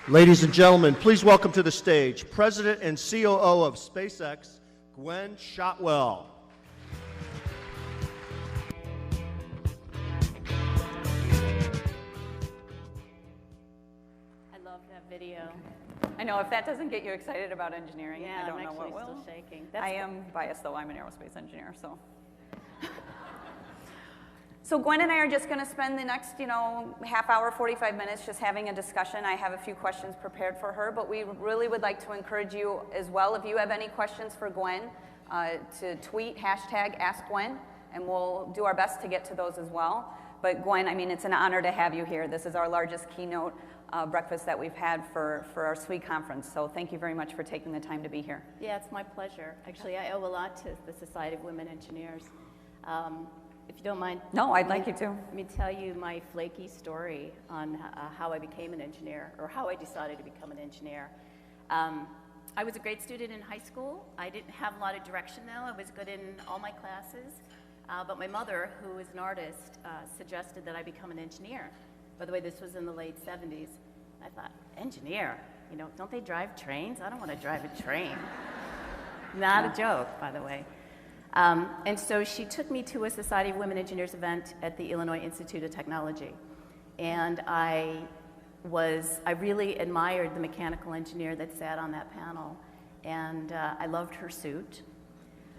Ladies and gentlemen, please welcome to the stage President and COO of SpaceX, Gwen Shotwell. I love that video. I know, if that doesn't get you excited about engineering, Yeah, I don't I'm know what actually will. still shaking. I am biased, though. I'm an aerospace engineer, so. So Gwen and I are just going to spend the next, half hour, 45 minutes just having a discussion. I have a few questions prepared for her, but we really would like to encourage you as well, if you have any questions for Gwen, to tweet #AskGwen, and we'll do our best to get to those as well. But Gwen, I mean, it's an honor to have you here. This is our largest keynote breakfast that we've had for our SWE conference, so thank you very much for taking the time to be here. Yeah, it's my pleasure. Actually, I owe a lot to the Society of Women Engineers. If you don't mind. No, I'd like you to. Let me tell you my flaky story on how I became an engineer, or how I decided to become an engineer. I was a great student in high school. I didn't have a lot of direction, though. I was good in all my classes. But my mother, who is an artist, suggested that I become an engineer. By the way, this was in the late 70s. I thought, engineer? Don't they drive trains? I don't want to drive a train. Not a joke, by the way. And so she took me to a Society of Women Engineers event at the Illinois Institute of Technology. And I really admired the mechanical engineer that sat on that panel. And I loved her suit.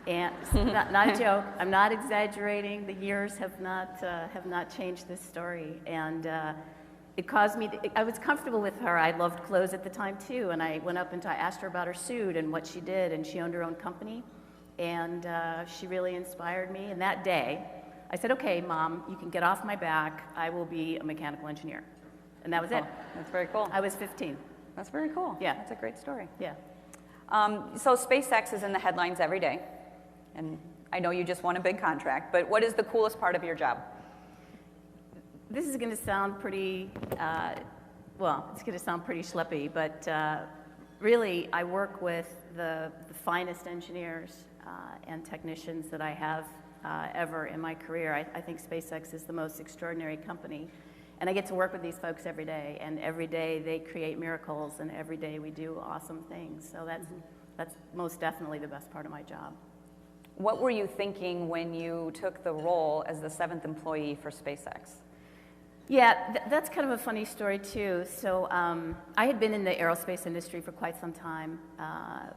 And not a joke, I'm not exaggerating. The years have not changed this story. And it caused me, I was comfortable with her. I loved clothes at the time too. And I went up and I asked her about her suit and what she did. And she owned her own company. And she really inspired me. And that day, I said, okay, Mom, you can get off my back. I will be a mechanical engineer. And that was it. That's very cool. I was 15. That's very cool. Yeah. That's a great story. Yeah. So SpaceX is in the headlines every day. And I know you just won a big contract, but what is the coolest part of your job? This is going to sound pretty, it's going to sound pretty schleppy, but really I work with the finest engineers and technicians that I have ever in my career. I think SpaceX is the most extraordinary company. And I get to work with these folks every day, and every day they create miracles, and every day we do awesome things. So that's most definitely the best part of my job. What were you thinking when you took the role as the 7th employee for SpaceX? Yeah, that's kind of a funny story too. So I had been in the aerospace industry for quite some time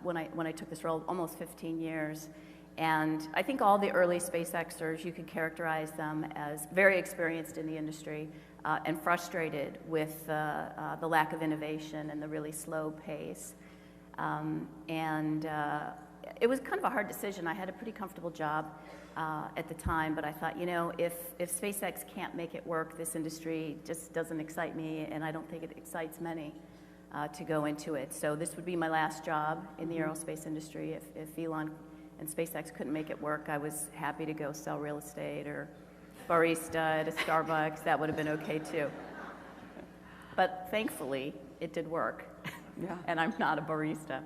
when I took this role, almost 15 years. And I think all the early SpaceXers, you could characterize them as very experienced in the industry and frustrated with the lack of innovation and the really slow pace. It was kind of a hard decision. I had a pretty comfortable job at the time, but I thought, if SpaceX can't make it work, this industry just doesn't excite me, and I don't think it excites many to go into it. So this would be my last job in the aerospace industry. If Elon and SpaceX couldn't make it work, I was happy to go sell real estate or barista at a Starbucks. That would have been okay too. But thankfully, it did work. Yeah. And I'm not a barista.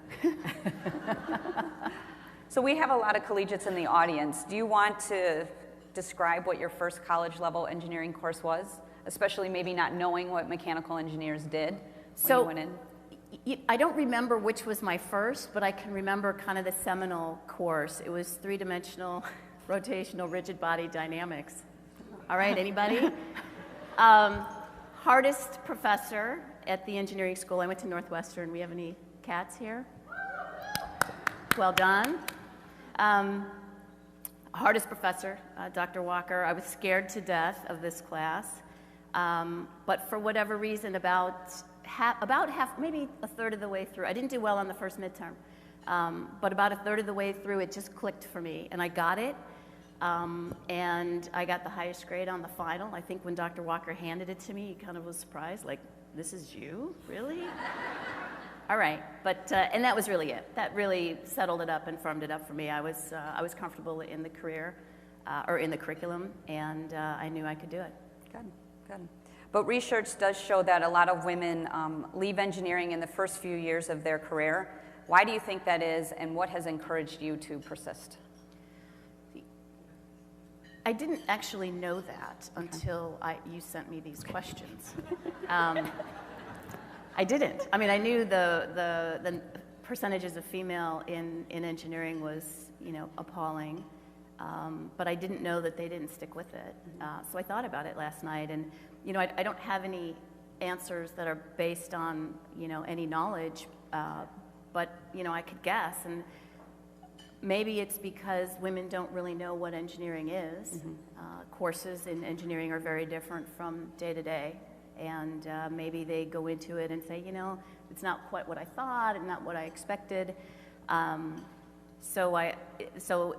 So we have a lot of collegiates in the audience. Do you want to describe what your first college-level engineering course was, especially maybe not knowing what mechanical engineers did when you went in? I don't remember which was my first, but I can remember kind of the seminal course. It was three-dimensional rotational rigid body dynamics. All right, anybody? Hardest professor at the engineering school. I went to Northwestern. We have any cats here? Well done. Hardest professor, Dr. Walker. I was scared to death of this class, but for whatever reason, about half, maybe a third of the way through, I didn't do well on the first midterm, but about a third of the way through, it just clicked for me, and I got it, and I got the highest grade on the final. I think when Dr. Walker handed it to me, he kind of was surprised, like, this is you? Really? All right, but and that was really it. That really settled it up and firmed it up for me. I was comfortable in the career, or in the curriculum, and I knew I could do it. Good, good. But research does show that a lot of women leave engineering in the first few years of their career. Why do you think that is, and what has encouraged you to persist? I didn't actually know that until you sent me these questions. I didn't. I mean, I knew the percentages of female in engineering was, appalling, but I didn't know that they didn't stick with it. So I thought about it last night, and, I don't have any answers that are based on, any knowledge, but, I could guess, and maybe it's because women don't really know what engineering is. Courses in engineering are very different from day to day. And maybe they go into it and say, it's not quite what I thought and not what I expected. So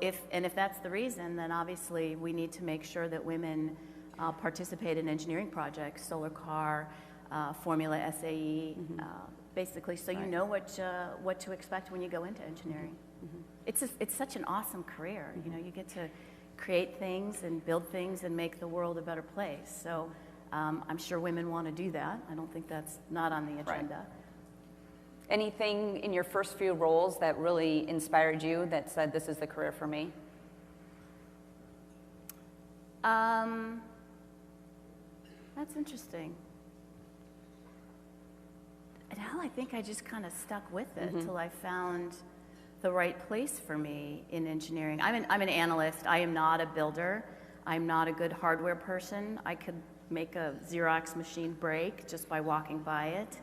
if that's the reason, then obviously we need to make sure that women participate in engineering projects, solar car, Formula SAE, basically, so you know what to expect when you go into engineering. It's such an awesome career. You get to create things and build things and make the world a better place. So. I'm sure women want to do that. I don't think that's not on the agenda. Right. Anything in your first few roles that really inspired you, that said, this is the career for me? That's interesting. Now I think I just kind of stuck with it till I found the right place for me in engineering. I'm an analyst. I am not a builder. I'm not a good hardware person. I could make a Xerox machine break just by walking by it.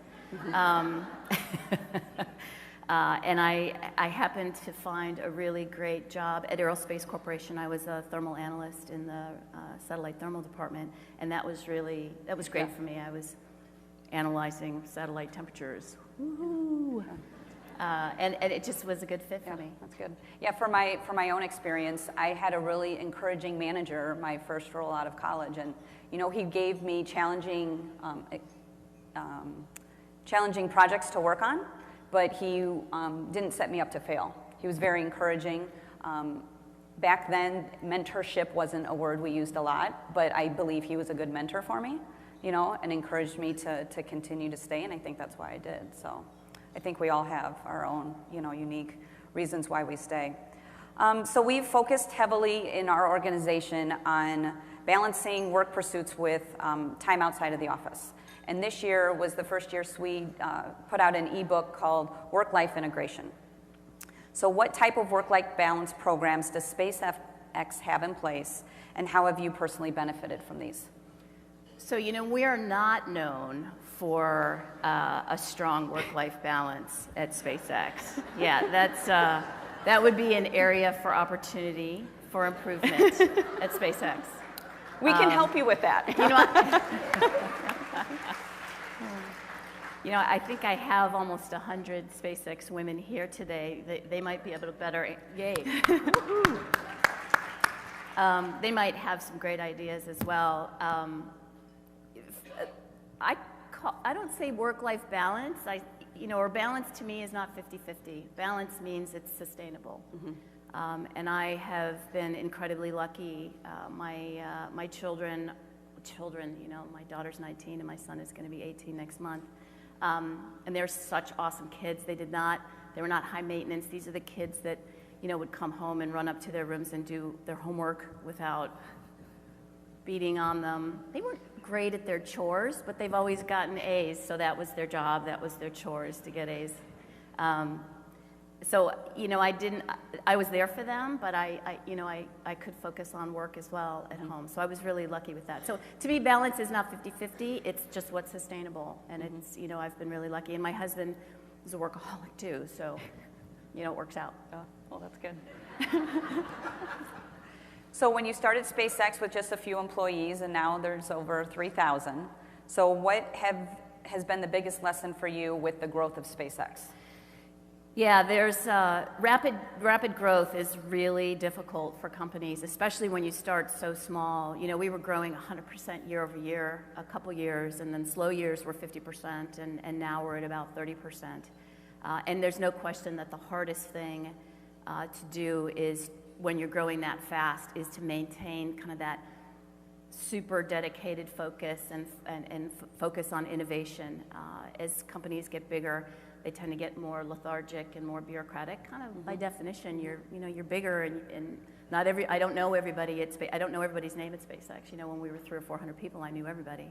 And I happened to find a really great job at Aerospace Corporation. I was a thermal analyst in the satellite thermal department, and that was great for me. I was analyzing satellite temperatures. Woo-hoo. And it just was a good fit for me. That's good. Yeah, for my own experience, I had a really encouraging manager my first role out of college, and he gave me challenging projects to work on, but he didn't set me up to fail. He was very encouraging. Back then, mentorship wasn't a word we used a lot, but I believe he was a good mentor for me, and encouraged me to continue to stay, and I think that's why I did. So I think we all have our own, unique reasons why we stay. So we've focused heavily in our organization on balancing work pursuits with time outside of the office. And this year was the first year Swede put out an ebook called Work-Life Integration. So what type of work-life balance programs does SpaceX have in place, and how have you personally benefited from these? So, we are not known for a strong work-life balance at SpaceX. Yeah, that would be an area for opportunity for improvement at SpaceX. We can help you with that. I think I have almost 100 SpaceX women here today. They might be able to better, yay. They might have some great ideas as well. I don't say work-life balance. Or balance to me is not 50-50. Balance means it's sustainable. And I have been incredibly lucky. My children, my daughter's 19 and my son is going to be 18 next month. And they're such awesome kids. They were not high maintenance. These are the kids that, would come home and run up to their rooms and do their homework without beating on them. They weren't great at their chores, but they've always gotten A's, so that was their job, that was their chores, to get A's. So, I was there for them, but I could focus on work as well at home. So I was really lucky with that. So to me, balance is not 50-50, it's just what's sustainable. And it's, I've been really lucky. And my husband is a workaholic too, so, it works out. Oh, well, that's good. So when you started SpaceX with just a few employees, and now there's over 3,000, so what has been the biggest lesson for you with the growth of SpaceX? Yeah, there's rapid growth is really difficult for companies, especially when you start so small. We were growing 100% year over year, a couple years, and then slow years were 50%, and now we're at about 30%. And there's no question that the hardest thing to do is, when you're growing that fast, is to maintain kind of that super dedicated focus and focus on innovation. As companies get bigger, they tend to get more lethargic and more bureaucratic. Kind of by definition, you're bigger, and not I don't know everybody I don't know everybody's name at SpaceX. When we were 300 or 400 people, I knew everybody.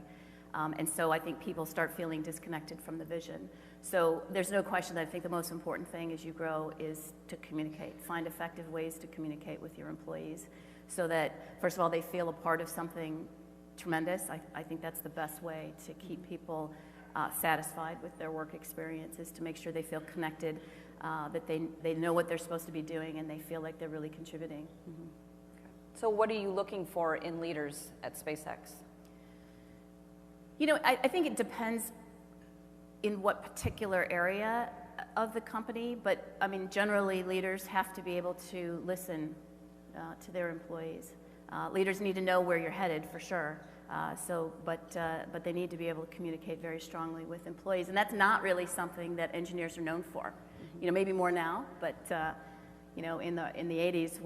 And so I think people start feeling disconnected from the vision. So there's no question that I think the most important thing as you grow is to communicate, find effective ways to communicate with your employees so that, first of all, they feel a part of something tremendous. I think that's the best way to keep people satisfied with their work experience, is to make sure they feel connected, that they know what they're supposed to be doing, and they feel like they're really contributing. Mm-hmm. So what are you looking for in leaders at SpaceX? You know, I think it depends in what particular area of the company, but I mean, generally leaders have to be able to listen to their employees. Leaders need to know where you're headed, for sure. But they need to be able to communicate very strongly with employees, and that's not really something that engineers are known for. Mm-hmm. You know, maybe more now, but you know, in the 80s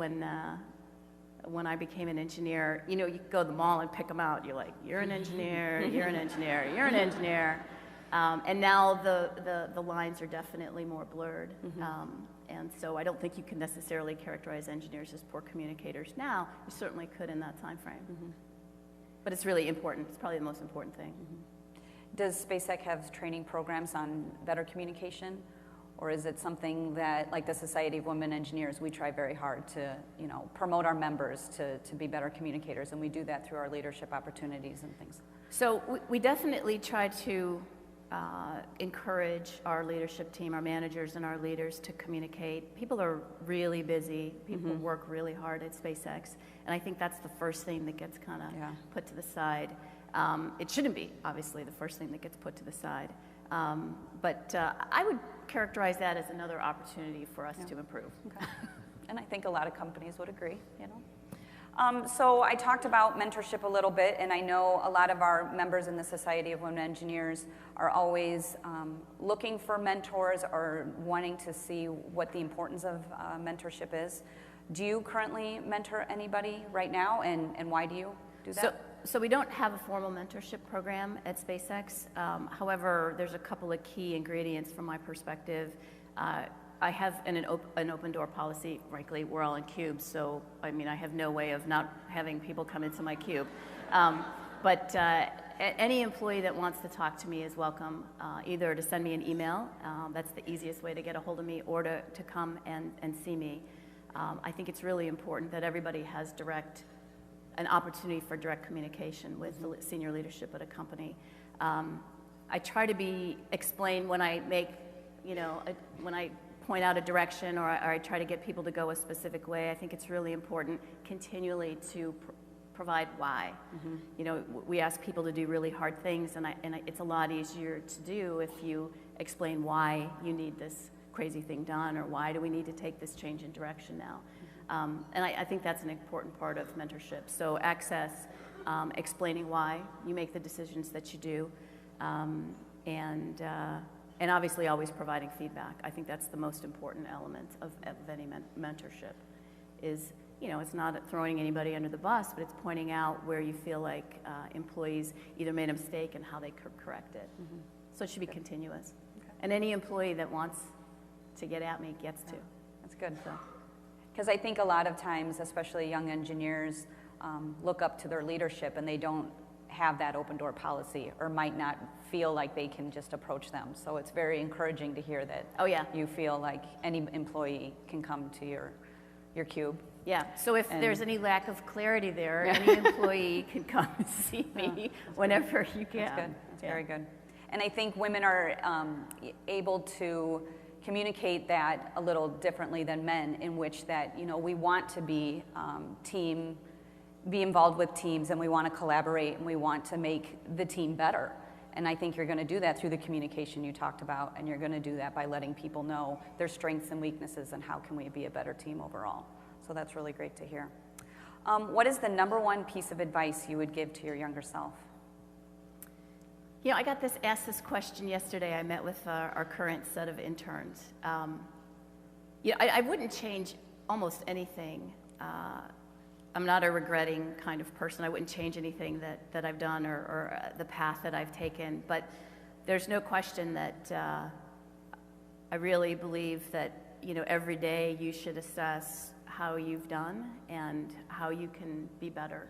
when I became an engineer, you know, you go to the mall and pick them out. You're like, you're an engineer, you're an engineer, you're an engineer. And now the lines are definitely more blurred. Mm-hmm. And so I don't think you can necessarily characterize engineers as poor communicators now. You certainly could in that time frame. Mm-hmm. But it's really important. It's probably the most important thing. Mm-hmm. Does SpaceX have training programs on better communication? Or is it something that, like the Society of Women Engineers, we try very hard to, you know, promote our members to be better communicators, and we do that through our leadership opportunities and things? So we definitely try to encourage our leadership team, our managers and our leaders to communicate. People are really busy. People mm-hmm. work really hard at SpaceX, and I think that's the first thing that gets kind of put to the side. It shouldn't be, obviously, the first thing that gets put to the side. But I would characterize that as another opportunity for us to improve. Okay. And I think a lot of companies would agree, you know. So I talked about mentorship a little bit, and I know a lot of our members in the Society of Women Engineers are always looking for mentors or wanting to see what the importance of mentorship is. Do you currently mentor anybody right now, and why do you do that? So we don't have a formal mentorship program at SpaceX. However, there's a couple of key ingredients from my perspective. I have an open door policy. Frankly, we're all in cubes, so I mean, I have no way of not having people come into my cube. But any employee that wants to talk to me is welcome, either to send me an email. That's the easiest way to get a hold of me, or to come and see me. I think it's really important that everybody has an opportunity for direct communication with the senior leadership at a company. I try to explain when I make, you know, when I point out a direction, or I try to get people to go a specific way. I think it's really important continually to provide why. Mm-hmm. You know, we ask people to do really hard things, and it's a lot easier to do if you explain why you need this crazy thing done, or why do we need to take this change in direction now. And I think that's an important part of mentorship. So access, explaining why you make the decisions that you do, and obviously always providing feedback. I think that's the most important element of any mentorship is, you know, it's not throwing anybody under the bus, but it's pointing out where you feel like employees either made a mistake and how they could correct it. Mm-hmm. So it should be continuous. Okay. And any employee that wants to get at me gets to. That's good. Because I think a lot of times, especially young engineers, look up to their leadership and they don't have that open door policy, or might not feel like they can just approach them. So it's very encouraging to hear that you feel like any employee can come to your cube. Yeah, so if there's any lack of clarity there, any employee can come and see me whenever you can. That's good. That's very good. And I think women are able to communicate that a little differently than men, in which that, you know, we want to be involved with teams, and we want to collaborate, and we want to make the team better. And I think you're going to do that through the communication you talked about, and you're going to do that by letting people know their strengths and weaknesses and how can we be a better team overall. So that's really great to hear. What is the #1 piece of advice you would give to your younger self? You know, I got asked this question yesterday. I met with our current set of interns. I wouldn't change almost anything. I'm not a regretting kind of person. I wouldn't change anything that I've done or the path that I've taken. But there's no question that I really believe that, you know, every day you should assess how you've done and how you can be better.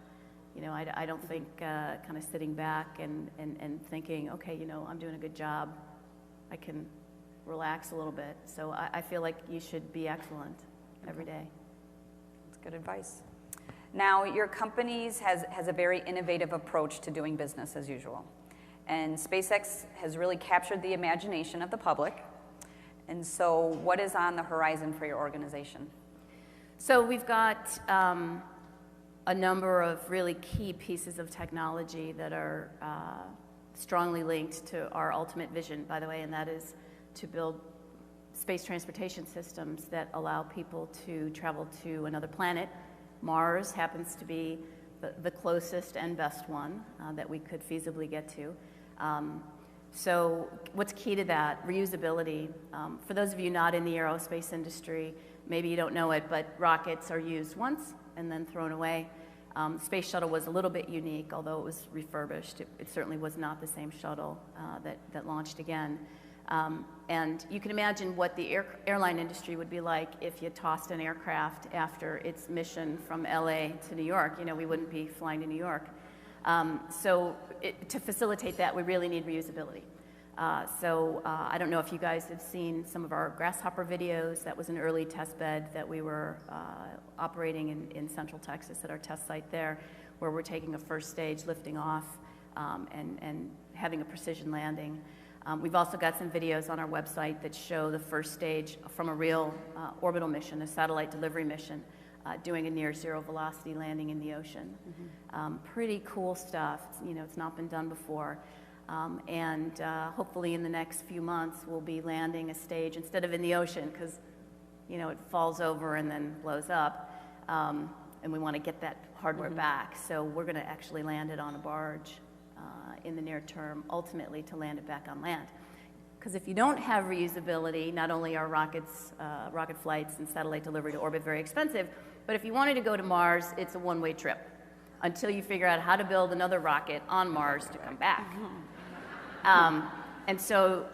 You know, I don't think kind of sitting back and thinking, okay, you know, I'm doing a good job, I can relax a little bit. So I feel like you should be excellent every day. That's good advice. Now, your company has a very innovative approach to doing business as usual. And SpaceX has really captured the imagination of the public. And so what is on the horizon for your organization? So we've got a number of really key pieces of technology that are strongly linked to our ultimate vision, by the way, and that is to build space transportation systems that allow people to travel to another planet. Mars happens to be the closest and best one that we could feasibly get to. So what's key to that? Reusability. For those of you not in the aerospace industry, maybe you don't know it, but rockets are used once and then thrown away. The space shuttle was a little bit unique, although it was refurbished. It certainly was not the same shuttle that launched again. And you can imagine what the airline industry would be like if you tossed an aircraft after its mission from LA to New York. You know, we wouldn't be flying to New York. To facilitate that, we really need reusability. I don't know if you guys have seen some of our Grasshopper videos. That was an early test bed that we were operating in Central Texas at our test site there, where we're taking a first stage, lifting off, and having a precision landing. We've also got some videos on our website that show the first stage from a real orbital mission, a satellite delivery mission, doing a near zero velocity landing in the ocean. Pretty cool stuff. You know, it's not been done before. Hopefully in the next few months, we'll be landing a stage instead of in the ocean, because, you know, it falls over and then blows up. And we want to get that hardware back. So we're going to actually land it on a barge in the near term, ultimately to land it back on land. Because if you don't have reusability, not only are rocket flights and satellite delivery to orbit very expensive, but if you wanted to go to Mars, it's a one-way trip until you figure out how to build another rocket on Mars to come back. And so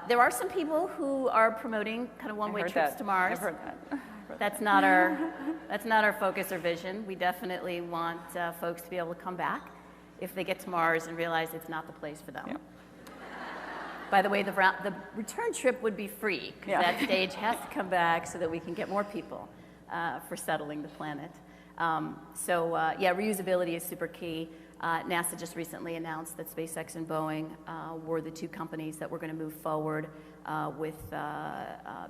there are some people who are promoting kind of one-way trips to Mars. I've heard that. That's not our focus or vision. We definitely want folks to be able to come back if they get to Mars and realize it's not the place for them. Yep. By the way, the return trip would be free, because that stage has to come back so that we can get more people for settling the planet. Reusability is super key. NASA just recently announced that SpaceX and Boeing were the two companies that were going to move forward with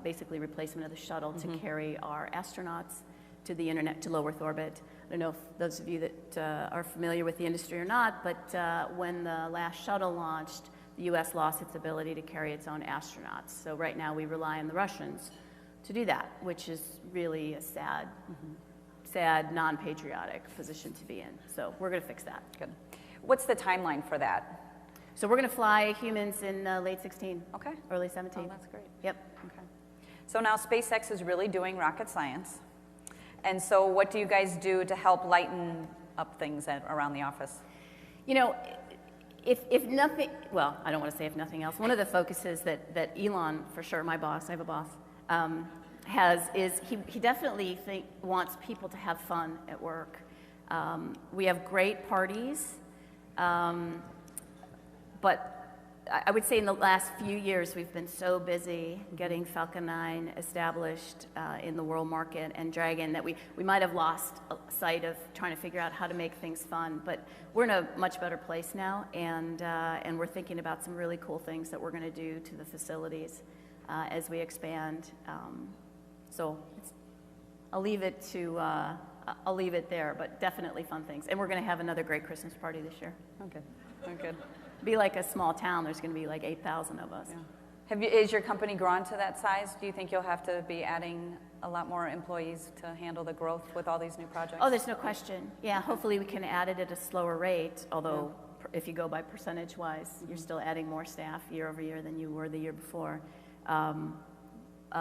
basically replacement of the shuttle to carry our astronauts to the internet, to low Earth orbit. I don't know if those of you that are familiar with the industry or not, but when the last shuttle launched, the U.S. lost its ability to carry its own astronauts. So right now we rely on the Russians to do that, which is really a sad, non-patriotic position to be in. So we're going to fix that. Good. What's the timeline for that? So we're going to fly humans in late 16, okay, early 17. Oh, that's great. Yep. Okay. So now SpaceX is really doing rocket science. And so what do you guys do to help lighten up things around the office? You know, if nothing, well, I don't want to say if nothing else, one of the focuses that Elon, for sure, my boss, I have a boss, has is he definitely wants people to have fun at work. We have great parties, but I would say in the last few years we've been so busy getting Falcon 9 established in the world market and Dragon that we might have lost sight of trying to figure out how to make things fun. But we're in a much better place now, and we're thinking about some really cool things that we're going to do to the facilities as we expand. So I'll leave it there, but definitely fun things. And we're going to have another great Christmas party this year. Okay, very good. Be like a small town. There's going to be like 8,000 of us. Yeah. Is your company grown to that size? Do you think you'll have to be adding a lot more employees to handle the growth with all these new projects? Oh, there's no question. Yeah, hopefully we can add it at a slower rate, although if you go by percentage-wise, you're still adding more staff year over year than you were the year before.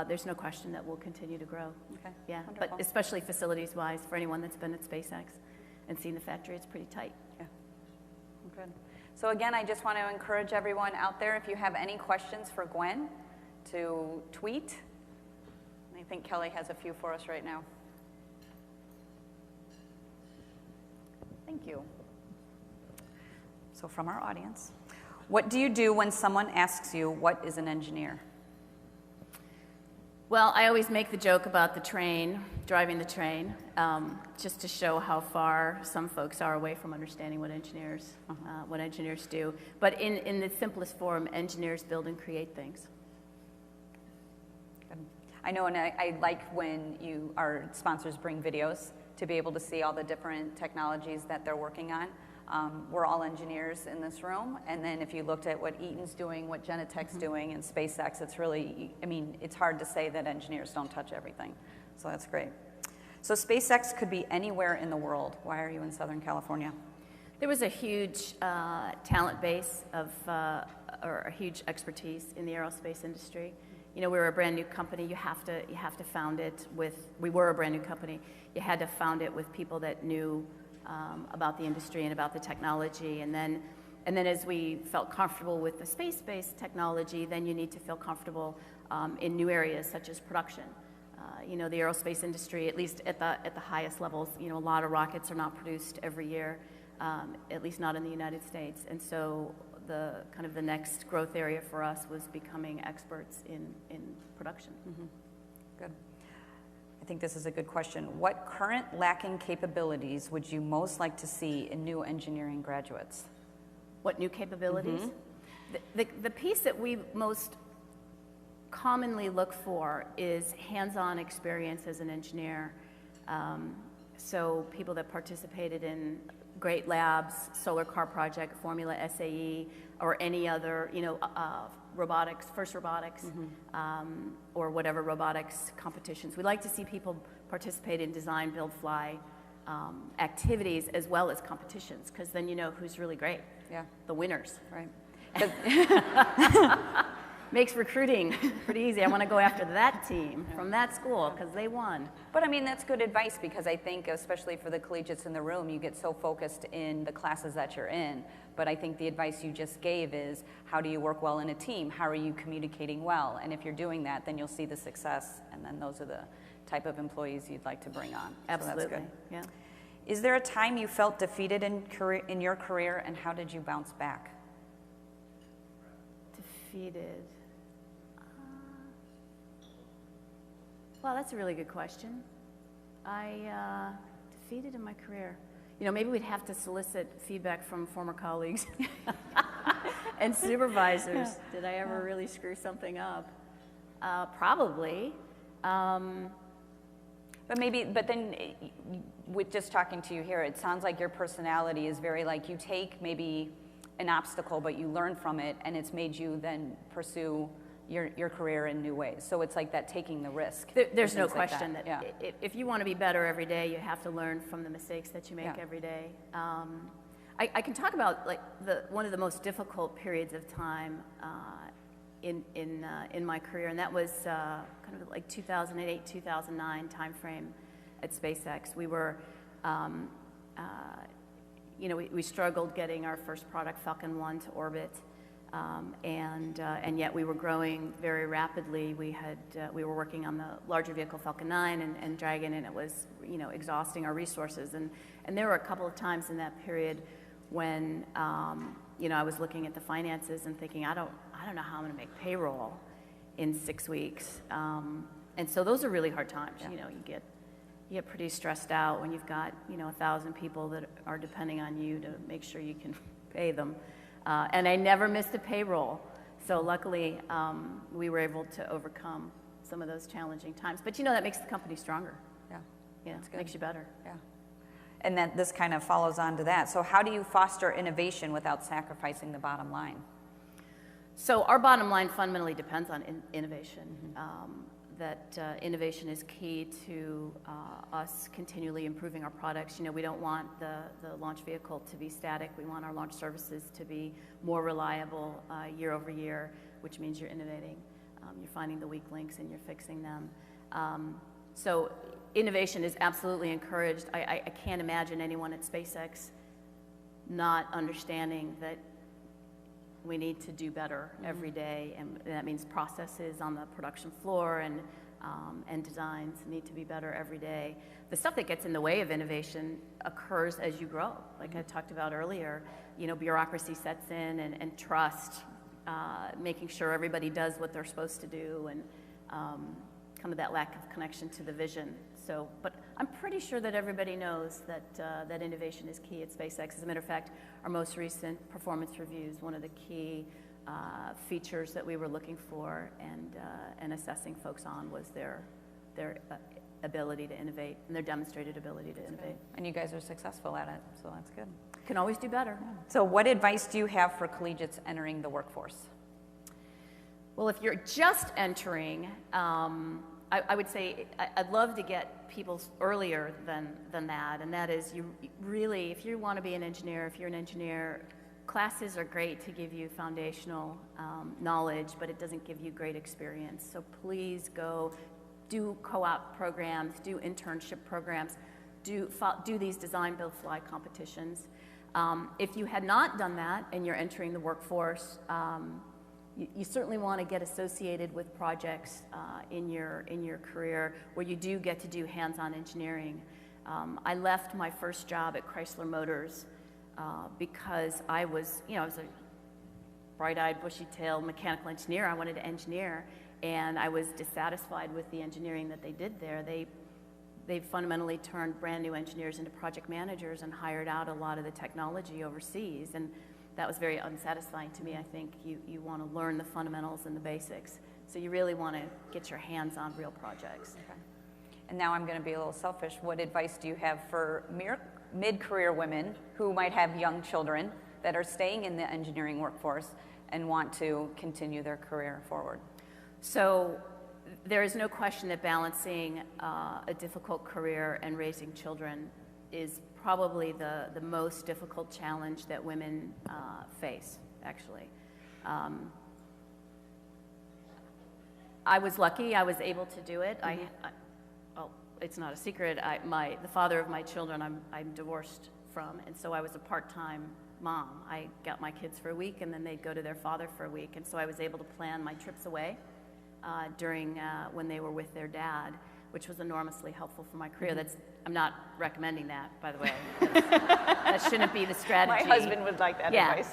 There's no question that we'll continue to grow. Okay. Yeah, wonderful. But especially facilities-wise, for anyone that's been at SpaceX and seen the factory, it's pretty tight. Yeah. Good. So again, I just want to encourage everyone out there, if you have any questions for Gwen, to tweet. And I think Kelly has a few for us right now. Thank Thank you. So from our audience, what do you do when someone asks you, what is an engineer? Well, I always make the joke about the train, driving the train, just to show how far some folks are away from understanding what engineers do. But in the simplest form, engineers build and create things. Good. I know, and I like when our sponsors bring videos to be able to see all the different technologies that they're working on. We're all engineers in this room, and then if you looked at what Eaton's doing, what Genentech's doing, and SpaceX, it's really, I mean, it's hard to say that engineers don't touch everything. So that's great. So SpaceX could be anywhere in the world. Why are you in Southern California? There was a huge talent base or a huge expertise in the aerospace industry. You know, we were a brand new company. You have to found it with. We were a brand new company. You had to found it with people that knew about the industry and about the technology, and then as we felt comfortable with the space-based technology, then you need to feel comfortable in new areas such as production. You know, the aerospace industry, at least at the highest levels, you know, a lot of rockets are not produced every year, at least not in the United States, and so the kind of the next growth area for us was becoming experts in production. Mm-hmm. Good. I think this is a good question. What current lacking capabilities would you most like to see in new engineering graduates? What new capabilities? Mm-hmm. The piece that we most commonly look for is hands-on experience as an engineer. So people that participated in great labs, solar car project, Formula SAE, or any other, you know, robotics, FIRST Robotics, mm-hmm. Or whatever robotics competitions. We like to see people participate in design, build, fly activities as well as competitions, because then you know who's really great. Yeah. The winners. Right. Makes recruiting pretty easy. I want to go after that team from that school because they won. But I mean, that's good advice, because I think, especially for the collegiates in the room, you get so focused in the classes that you're in. But I think the advice you just gave is, how do you work well in a team? How are you communicating well? And if you're doing that, then you'll see the success, and then those are the type of employees you'd like to bring on. Absolutely. So that's good. Yeah. Is there a time you felt defeated in your career, and how did you bounce back? Defeated. Well, that's a really good question. I defeated in my career. You know, maybe we'd have to solicit feedback from former colleagues and supervisors. Did I ever really screw something up? Probably. But then, with just talking to you here, it sounds like your personality is very like, you take maybe an obstacle, but you learn from it, and it's made you then pursue your career in new ways. So it's like that, taking the risk. There's no question that, yeah. If you want to be better every day, you have to learn from the mistakes that you make every day. I can talk about like one of the most difficult periods of time in my career, and that was kind of like 2008, 2009 timeframe at SpaceX. We were, you know, we struggled getting our first product, Falcon 1, to orbit. And yet we were growing very rapidly. We were working on the larger vehicle Falcon 9 and Dragon, and it was, you know, exhausting our resources. And there were a couple of times in that period when, you know, I was looking at the finances and thinking, I don't know how I'm going to make payroll in 6 weeks. And so those are really hard times. Yeah. You know, you get pretty stressed out when you've got, you know, 1,000 people that are depending on you to make sure you can pay them. And I never missed a payroll. So luckily, we were able to overcome some of those challenging times. But you know, that makes the company stronger. Yeah. Yeah, it makes you better. Yeah. And then this kind of follows on to that. So how do you foster innovation without sacrificing the bottom line? So our bottom line fundamentally depends on innovation. Mm-hmm. Innovation is key to us continually improving our products. You know, we don't want the launch vehicle to be static. We want our launch services to be more reliable year over year, which means you're innovating. You're finding the weak links and you're fixing them. So innovation is absolutely encouraged. I can't imagine anyone at SpaceX not understanding that we need to do better every day, and that means processes on the production floor and and designs need to be better every day. The stuff that gets in the way of innovation occurs as you grow. Like I talked about earlier, you know, bureaucracy sets in and trust, making sure everybody does what they're supposed to do, and kind of that lack of connection to the vision. So, but I'm pretty sure that everybody knows that, that innovation is key at SpaceX. As a matter of fact, our most recent performance reviews, one of the key features that we were looking for and assessing folks on was their ability to innovate and their demonstrated ability to innovate. And you guys are successful at it, so that's good. Can always do better. Yeah. So what advice do you have for collegiates entering the workforce? Well, if you're just entering, I would say I'd love to get people earlier than that, and that is you really, if you want to be an engineer, if you're an engineer, classes are great to give you foundational knowledge, but it doesn't give you great experience. So please go do co-op programs, do internship programs, do these design, build, fly competitions. If you had not done that and you're entering the workforce, you certainly want to get associated with projects in your career where you do get to do hands-on engineering. I left my first job at Chrysler Motors because I was, you know, I was a bright-eyed, bushy-tailed mechanical engineer. I wanted to engineer, and I was dissatisfied with the engineering that they did there. They fundamentally turned brand new engineers into project managers and hired out a lot of the technology overseas, and that was very unsatisfying to me. I think you want to learn the fundamentals and the basics, so you really want to get your hands on real projects. Okay. And now I'm going to be a little selfish. What advice do you have for mid-career women who might have young children that are staying in the engineering workforce and want to continue their career forward? So there is no question that balancing a difficult career and raising children is probably the most difficult challenge that women face, actually. I was lucky, I was able to do it. Oh, it's not a secret, the father of my children I'm divorced from, and so I was a part-time mom. I got my kids for a week and then they'd go to their father for a week, and so I was able to plan my trips away during when they were with their dad, which was enormously helpful for my career. I'm not recommending that, by the way. That shouldn't be the strategy. My husband would like that advice.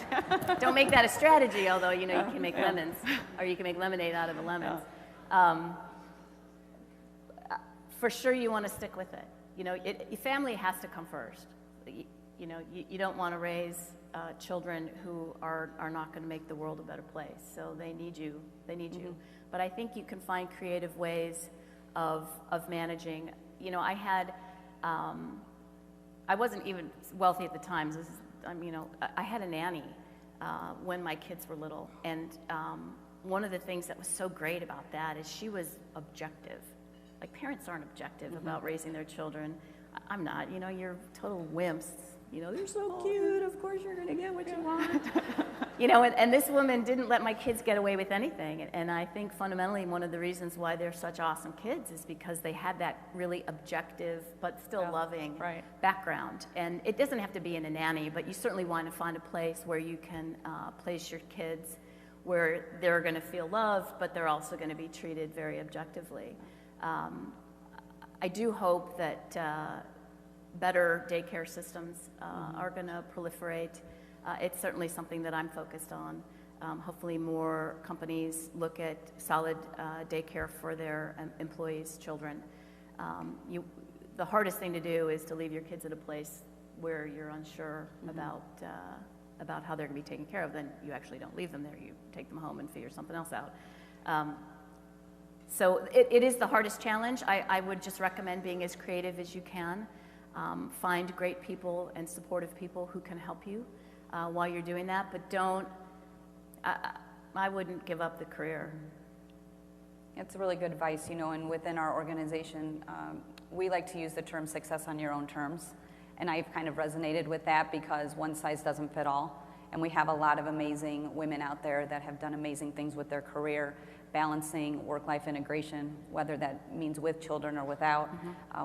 Don't make that a strategy, although, you know, you can make lemons, or you can make lemonade out of the lemons. For sure, you want to stick with it. You know, your family has to come first. You know, you don't want to raise children who are not going to make the world a better place. So they need you. They need you. But I think you can find creative ways of managing. You know, I wasn't even wealthy at the time. You know, I had a nanny when my kids were little, and one of the things that was so great about that is she was objective. Like, parents aren't objective about raising their children. I'm not. You know, you're total wimps. You know, they're so cute. Of course, you're going to get what you want. You know, and this woman didn't let my kids get away with anything. And I think fundamentally one of the reasons why they're such awesome kids is because they had that really objective but still loving background. And it doesn't have to be in a nanny, but you certainly want to find a place where you can place your kids where they're going to feel loved, but they're also going to be treated very objectively. I do hope that better daycare systems are going to proliferate. It's certainly something that I'm focused on. Hopefully more companies look at solid daycare for their employees' children. The hardest thing to do is to leave your kids at a place where you're unsure about how they're going to be taken care of. Then you actually don't leave them there. You take them home and figure something else out. So it is the hardest challenge. I would just recommend being as creative as you can. Find great people and supportive people who can help you while you're doing that, but I wouldn't give up the career. It's really good advice, you know, and within our organization, we like to use the term success on your own terms, and I've kind of resonated with that because one size doesn't fit all, and we have a lot of amazing women out there that have done amazing things with their career, balancing work-life integration, whether that means with children or without,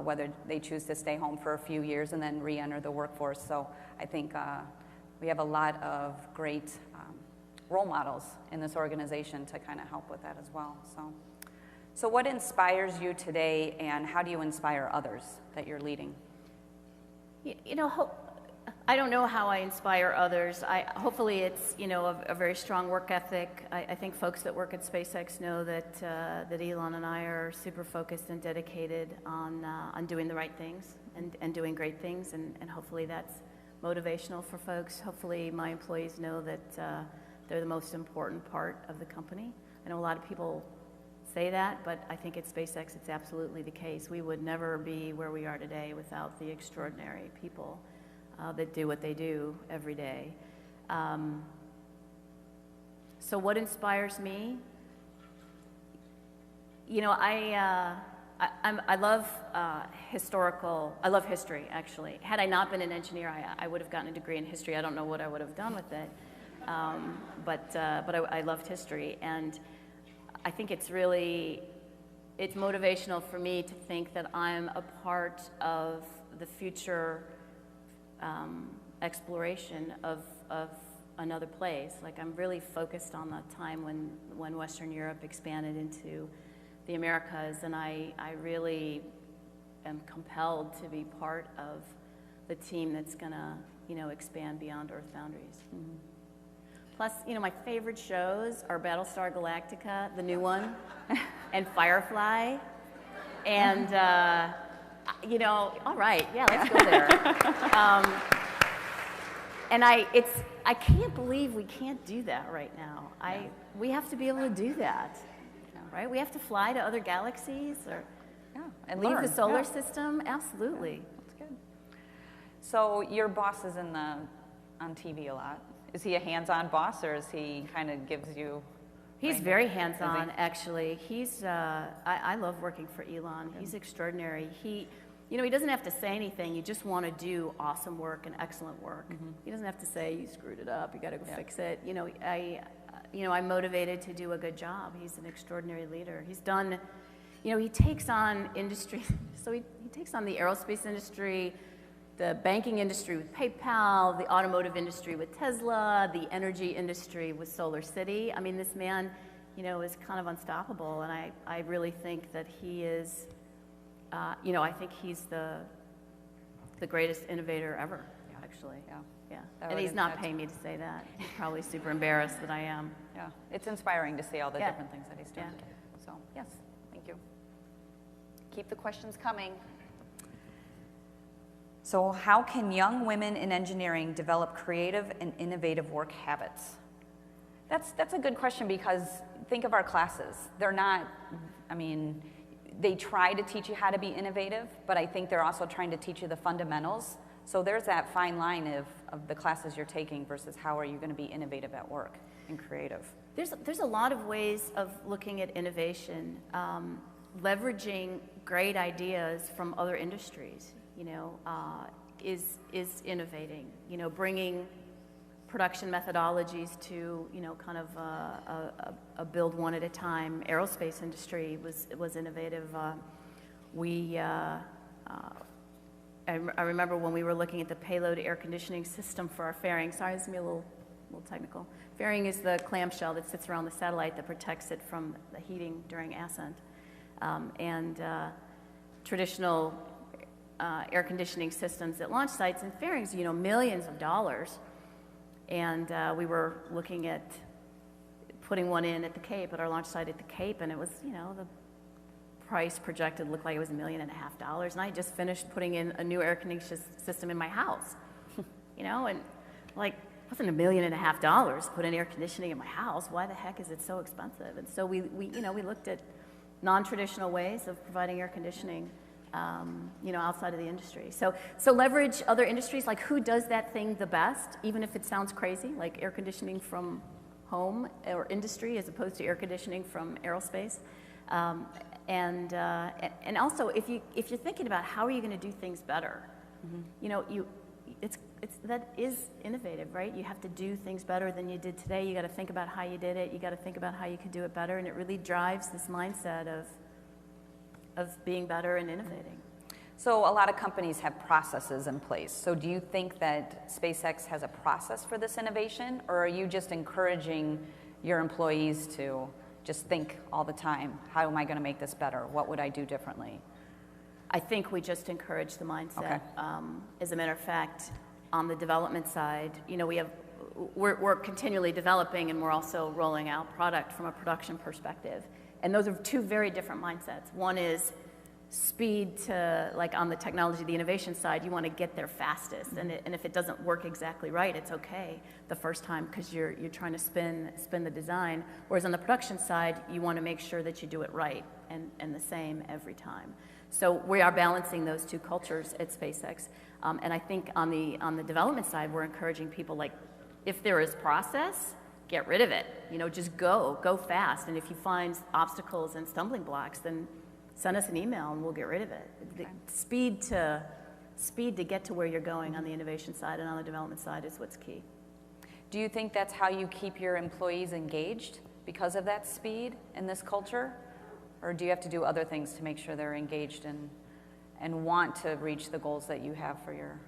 whether they choose to stay home for a few years and then re-enter the workforce. So I think we have a lot of great role models in this organization to kind of help with that as well. So So what inspires you today, and how do you inspire others that you're leading? You know, I don't know how I inspire others. Hopefully it's, you know, a very strong work ethic. I think folks that work at SpaceX know that Elon and I are super focused and dedicated on doing the right things and doing great things, and hopefully that's motivational for folks. Hopefully my employees know that they're the most important part of the company. I know a lot of people say that, but I think at SpaceX it's absolutely the case. We would never be where we are today without the extraordinary people that do what they do every day. So what inspires me? You know, I love I love history, actually. Had I not been an engineer, I would have gotten a degree in history. I don't know what I would have done with it, but I loved history, and I think it's motivational for me to think that I'm a part of the future exploration of another place. Like, I'm really focused on the time when Western Europe expanded into the Americas, and I really am compelled to be part of the team that's gonna, you know, expand beyond Earth boundaries. Mm-hmm. Plus, you know, my favorite shows are Battlestar Galactica, the new one, and Firefly, and you know, all right, yeah, let's go there. And I can't believe we can't do that right now. We have to be able to do that, right? We have to fly to other galaxies or and leave learn. the solar system. Absolutely. That's good. So your boss is on TV a lot. Is he a hands-on boss, or is he kind of gives you? He's very hands-on, actually. I love working for Elon. He's extraordinary. You know, he doesn't have to say anything. You just want to do awesome work and excellent work. Mm-hmm. He doesn't have to say, you screwed it up, you got to go fix it. You know, I'm motivated to do a good job. He's an extraordinary leader. He's done, you know, he takes on industry. So he takes on the aerospace industry, the banking industry with PayPal, the automotive industry with Tesla, the energy industry with Solar City. I mean, this man, you know, is kind of unstoppable, and I really think that he is, you know, I think he's the greatest innovator ever, actually. Yeah. And he's not paying me to say that. He's probably super embarrassed that I am. Yeah, it's inspiring to see all the different things that he's doing. Yeah. So, yes, thank you. Keep the questions coming. So how can young women in engineering develop creative and innovative work habits? That's a good question, because think of our classes. They're not, I mean, they try to teach you how to be innovative, but I think they're also trying to teach you the fundamentals. So there's that fine line of the classes you're taking versus how are you going to be innovative at work and creative. There's a lot of ways of looking at innovation, leveraging great ideas from other industries. You know, is innovating. You know, bringing production methodologies to, you know, kind of a build one at a time. Aerospace industry was innovative. I remember when we were looking at the payload air conditioning system for our fairing. Sorry, this is me a little technical. Fairing is the clamshell that sits around the satellite that protects it from the heating during ascent, and traditional air conditioning systems at launch sites and fairings, you know, millions of dollars. And we were looking at putting one in at the Cape, at our launch site at the Cape, and it was, you know, the price projected looked like it was $1.5 million. And I just finished putting in a new air conditioning system in my house, you know, and like, it wasn't $1.5 million to put in air conditioning in my house. Why the heck is it so expensive? And so we looked at non-traditional ways of providing air conditioning, you know, outside of the industry. So leverage other industries, like who does that thing the best, even if it sounds crazy, like air conditioning from home or industry as opposed to air conditioning from aerospace. And also, if you're thinking about how are you going to do things better, mm-hmm. you know, that is innovative, right? You have to do things better than you did today. You got to think about how you did it. You got to think about how you could do it better, and it really drives this mindset of being better and innovating. So a lot of companies have processes in place. So do you think that SpaceX has a process for this innovation, or are you just encouraging your employees to, just think all the time, how am I going to make this better? What would I do differently? I think we just encourage the mindset. Okay. As a matter of fact, on the development side, you know, we're continually developing, and we're also rolling out product from a production perspective. And those are two very different mindsets. One is speed to, like on the technology, the innovation side, you want to get there fastest. And if it doesn't work exactly right, it's okay the first time because you're trying to spin the design. Whereas on the production side, you want to make sure that you do it right and the same every time. So we are balancing those two cultures at SpaceX. And I think on the development side, we're encouraging people, like, if there is process, get rid of it. You know, just go fast. And if you find obstacles and stumbling blocks, then send us an email and we'll get rid of it. Okay. The speed to get to where you're going on the innovation side and on the development side is what's key. Do you think that's how you keep your employees engaged because of that speed in this culture? Or do you have to do other things to make sure they're engaged and want to reach the goals that you have for your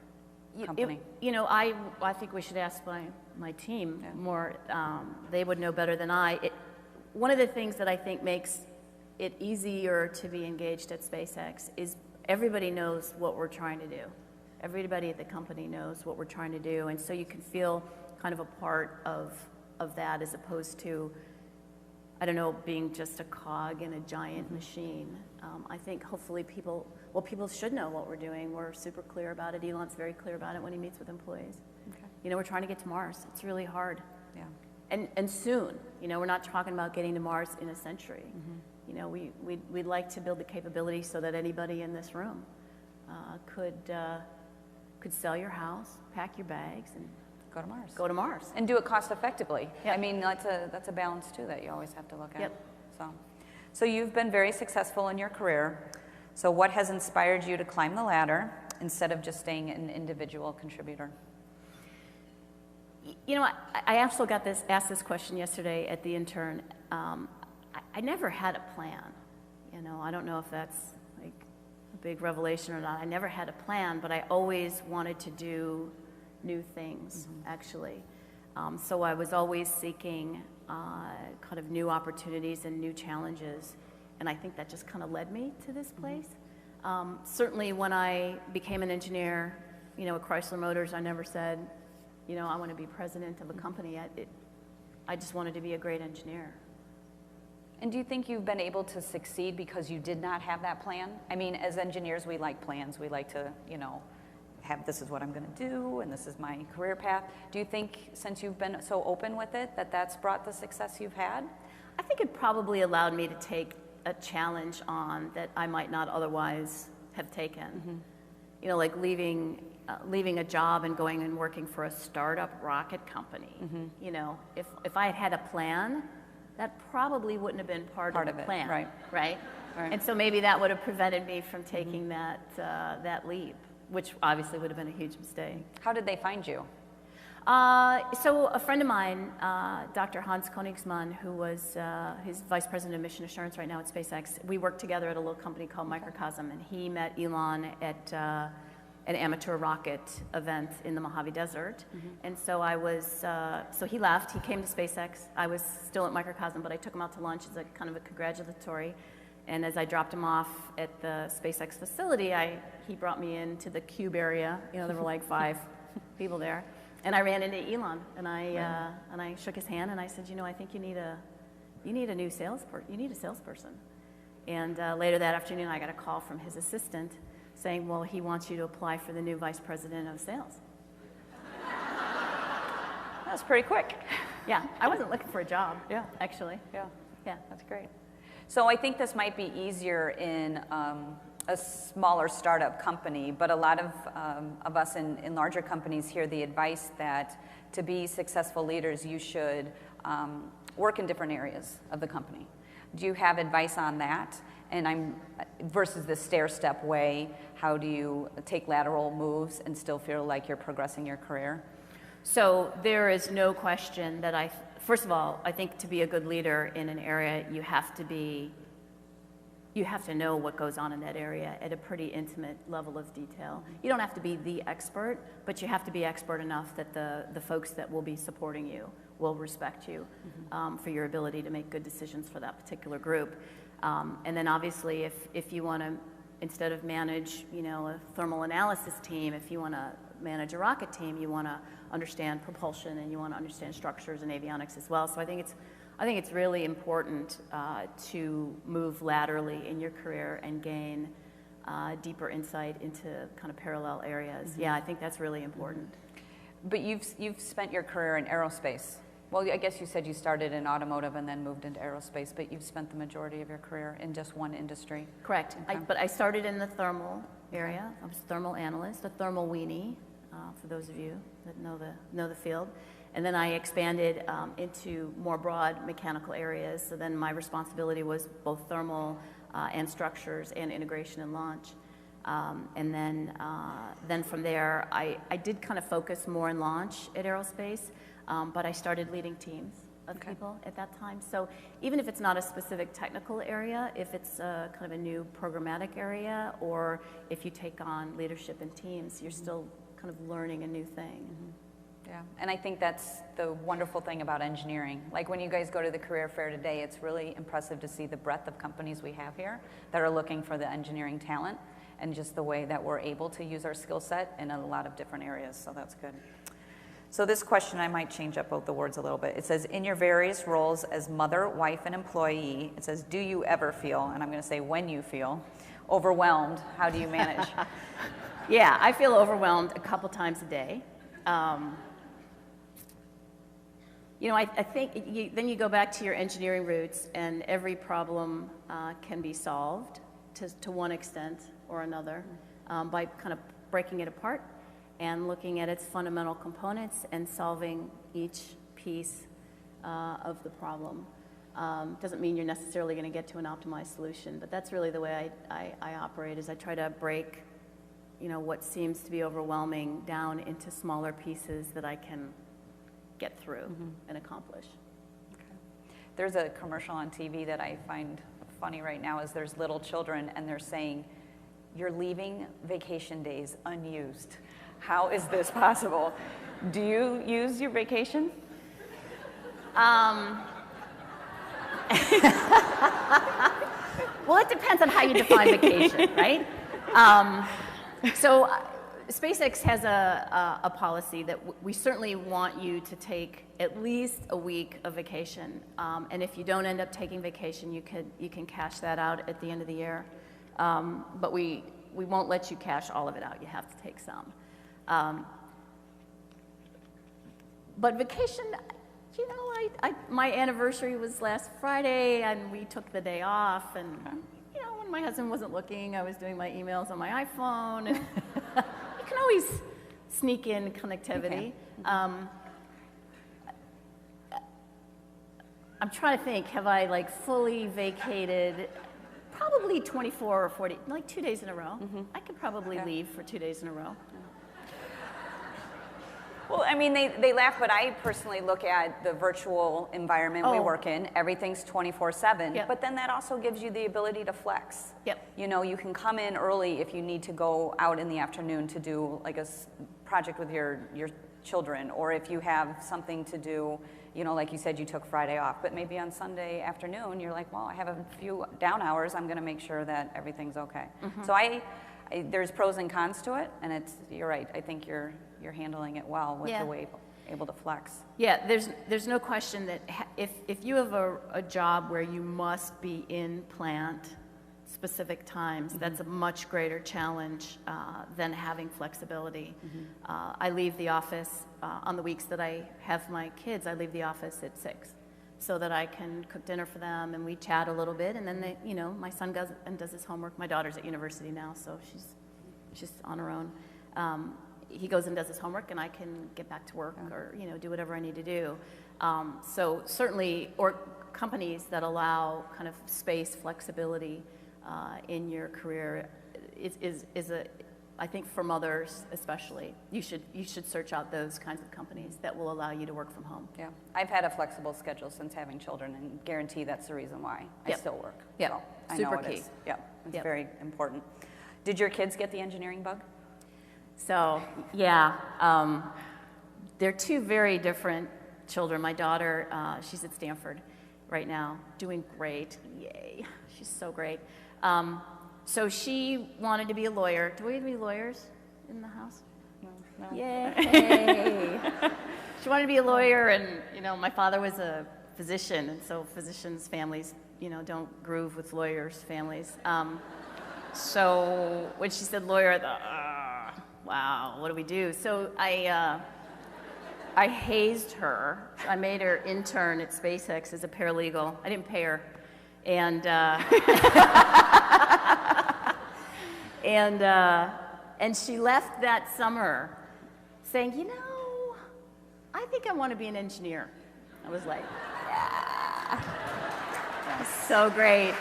company? You know, I think we should ask my team more. They would know better than I. One of the things that I think makes it easier to be engaged at SpaceX is everybody knows what we're trying to do. Everybody at the company knows what we're trying to do, and so you can feel kind of a part of that as opposed to, I don't know, being just a cog in a giant machine. I think hopefully people should know what we're doing. We're super clear about it. Elon's very clear about it when he meets with employees. Okay. You know, we're trying to get to Mars. It's really hard. Yeah. And soon. You know, we're not talking about getting to Mars in a century. You know, we'd like to build the capability so that anybody in this room could sell your house, pack your bags, and Go to Mars. go to Mars. And do it cost effectively. Yep. I mean, that's a balance too that you always have to look at. Yep. So you've been very successful in your career. So what has inspired you to climb the ladder instead of just staying an individual contributor? You know, I also asked this question yesterday at the intern. I never had a plan. You know, I don't know if that's like a big revelation or not. I never had a plan, but I always wanted to do new things, actually. So I was always seeking kind of new opportunities and new challenges, and I think that just kind of led me to this place. Certainly when I became an engineer, you know, at Chrysler Motors, I never said, you know, I want to be president of a company. I just wanted to be a great engineer. And do you think you've been able to succeed because you did not have that plan? I mean, as engineers, we like plans. We like to, you know, have this is what I'm going to do, and this is my career path. Do you think, since you've been so open with it, that that's brought the success you've had? I think it probably allowed me to take a challenge on that I might not otherwise have taken. You know, like leaving a job and going and working for a startup rocket company. You know, if I had had a plan, that probably wouldn't have been part of the plan. Right? And so maybe that would have prevented me from taking that leap, which obviously would have been a huge mistake. How did they find you? So a friend of mine, Dr. Hans Koenigsmann, who was his vice president of mission assurance right now at SpaceX, we worked together at a little company called Microcosm, and he met Elon at an amateur rocket event in the Mojave Desert. And so so he left, he came to SpaceX. I was still at Microcosm, but I took him out to lunch as a kind of a congratulatory. And as I dropped him off at the SpaceX facility, he brought me into the cube area. You know, there were like 5 people there. And I ran into Elon, and I shook his hand, and I said, you know, I think you need a new salesperson. You need a salesperson. And later that afternoon, I got a call from his assistant saying, well, he wants you to apply for the new vice president of sales. That was pretty quick. Yeah, I wasn't looking for a job. Yeah. Actually. Yeah. Yeah. That's great. So I think this might be easier in a smaller startup company, but a lot of us in larger companies hear the advice that to be successful leaders, you should work in different areas of the company. Do you have advice on that? And versus the stair-step way, how do you take lateral moves and still feel like you're progressing your career? So there is no question that first of all, I think to be a good leader in an area, you have to you have to know what goes on in that area at a pretty intimate level of detail. You don't have to be the expert, but you have to be expert enough that the folks that will be supporting you will respect you for your ability to make good decisions for that particular group. And then obviously if you want to, instead of manage, you know, a thermal analysis team, if you want to manage a rocket team, you want to understand propulsion and you want to understand structures and avionics as well. So I think it's really important to move laterally in your career and gain deeper insight into kind of parallel areas. Yeah, I think that's really important. But you've spent your career in aerospace. Well, I guess you said you started in automotive and then moved into aerospace, but you've spent the majority of your career in just one industry. Correct. Okay. But I started in the thermal area. I was a thermal analyst, a thermal weenie, for those of you that know the field. And then I expanded into more broad mechanical areas. So then my responsibility was both thermal and structures and integration and launch. And then from there, I did kind of focus more in launch at aerospace, but I started leading teams of people at that time. So even if it's not a specific technical area, if it's kind of a new programmatic area, or if you take on leadership in teams, you're still kind of learning a new thing. Yeah, and I think that's the wonderful thing about engineering. Like when you guys go to the career fair today, it's really impressive to see the breadth of companies we have here that are looking for the engineering talent, and just the way that we're able to use our skill set in a lot of different areas, so that's good. So this question, I might change up both the words a little bit. It says, in your various roles as mother, wife, and employee, it says, do you ever feel, and I'm going to say when you feel, overwhelmed? How do you manage? Yeah, I feel overwhelmed a couple times a day. You know, I think then you go back to your engineering roots, and every problem can be solved to one extent or another by kind of breaking it apart and looking at its fundamental components and solving each piece of the problem. Doesn't mean you're necessarily going to get to an optimized solution, but that's really the way I operate, is I try to break, you know, what seems to be overwhelming down into smaller pieces that I can get through and accomplish. Okay. There's a commercial on TV that I find funny right now, is there's little children and they're saying, you're leaving vacation days unused. How is this possible? Do you use your vacation? Well, it depends on how you define vacation, right? So SpaceX has a policy that we certainly want you to take at least a week of vacation. And if you don't end up taking vacation, you can cash that out at the end of the year. But we won't let you cash all of it out. You have to take some. But vacation, you know, my anniversary was last Friday, and we took the day off. And you know, when my husband wasn't looking, I was doing my emails on my iPhone. And you can always sneak in connectivity. I'm trying to think, have I like fully vacated? Probably 24 or 40, like 2 days in a row. I could probably leave for 2 days in a row. Well, I mean, they laugh, but I personally look at the virtual environment we work in. Everything's 24/7, but then that also gives you the ability to flex. You know, you can come in early if you need to go out in the afternoon to do like a project with your children, or if you have something to do, you know, like you said, you took Friday off, but maybe on Sunday afternoon, you're like, well, I have a few down hours, I'm gonna make sure that everything's okay. So there's pros and cons to it, and you're right, I think you're handling it well with the way able to flex. Yeah, there's no question that if you have a job where you must be in plant specific times, that's a much greater challenge than having flexibility. I leave the office on the weeks that I have my kids. I leave the office at 6, so that I can cook dinner for them, and we chat a little bit, and then you know, my son goes and does his homework. My daughter's at university now, so she's on her own. He goes and does his homework, and I can get back to work or you know, do whatever I need to do. So certainly, or companies that allow kind of space flexibility in your career is I think for mothers especially, you should search out those kinds of companies that will allow you to work from home. Yeah, I've had a flexible schedule since having children, and guarantee that's the reason why I Yep. still work. Yep. So I Super know it key. is. Yeah, it's Yep. very important. Did your kids get the engineering bug? So yeah, they're two very different children. My daughter, she's at Stanford right now, doing great. Yay, she's so great. So she wanted to be a lawyer. Do we have any lawyers in the house? No. Yay! She wanted to be a lawyer, and my father was a physician, and so physicians' families, don't groove with lawyers' families. So when she said lawyer, I thought, wow, what do we do? So I hazed her. I made her intern at SpaceX as a paralegal. I didn't pay her, and and she left that summer saying, I think I want to be an engineer. I was like, yeah. So great.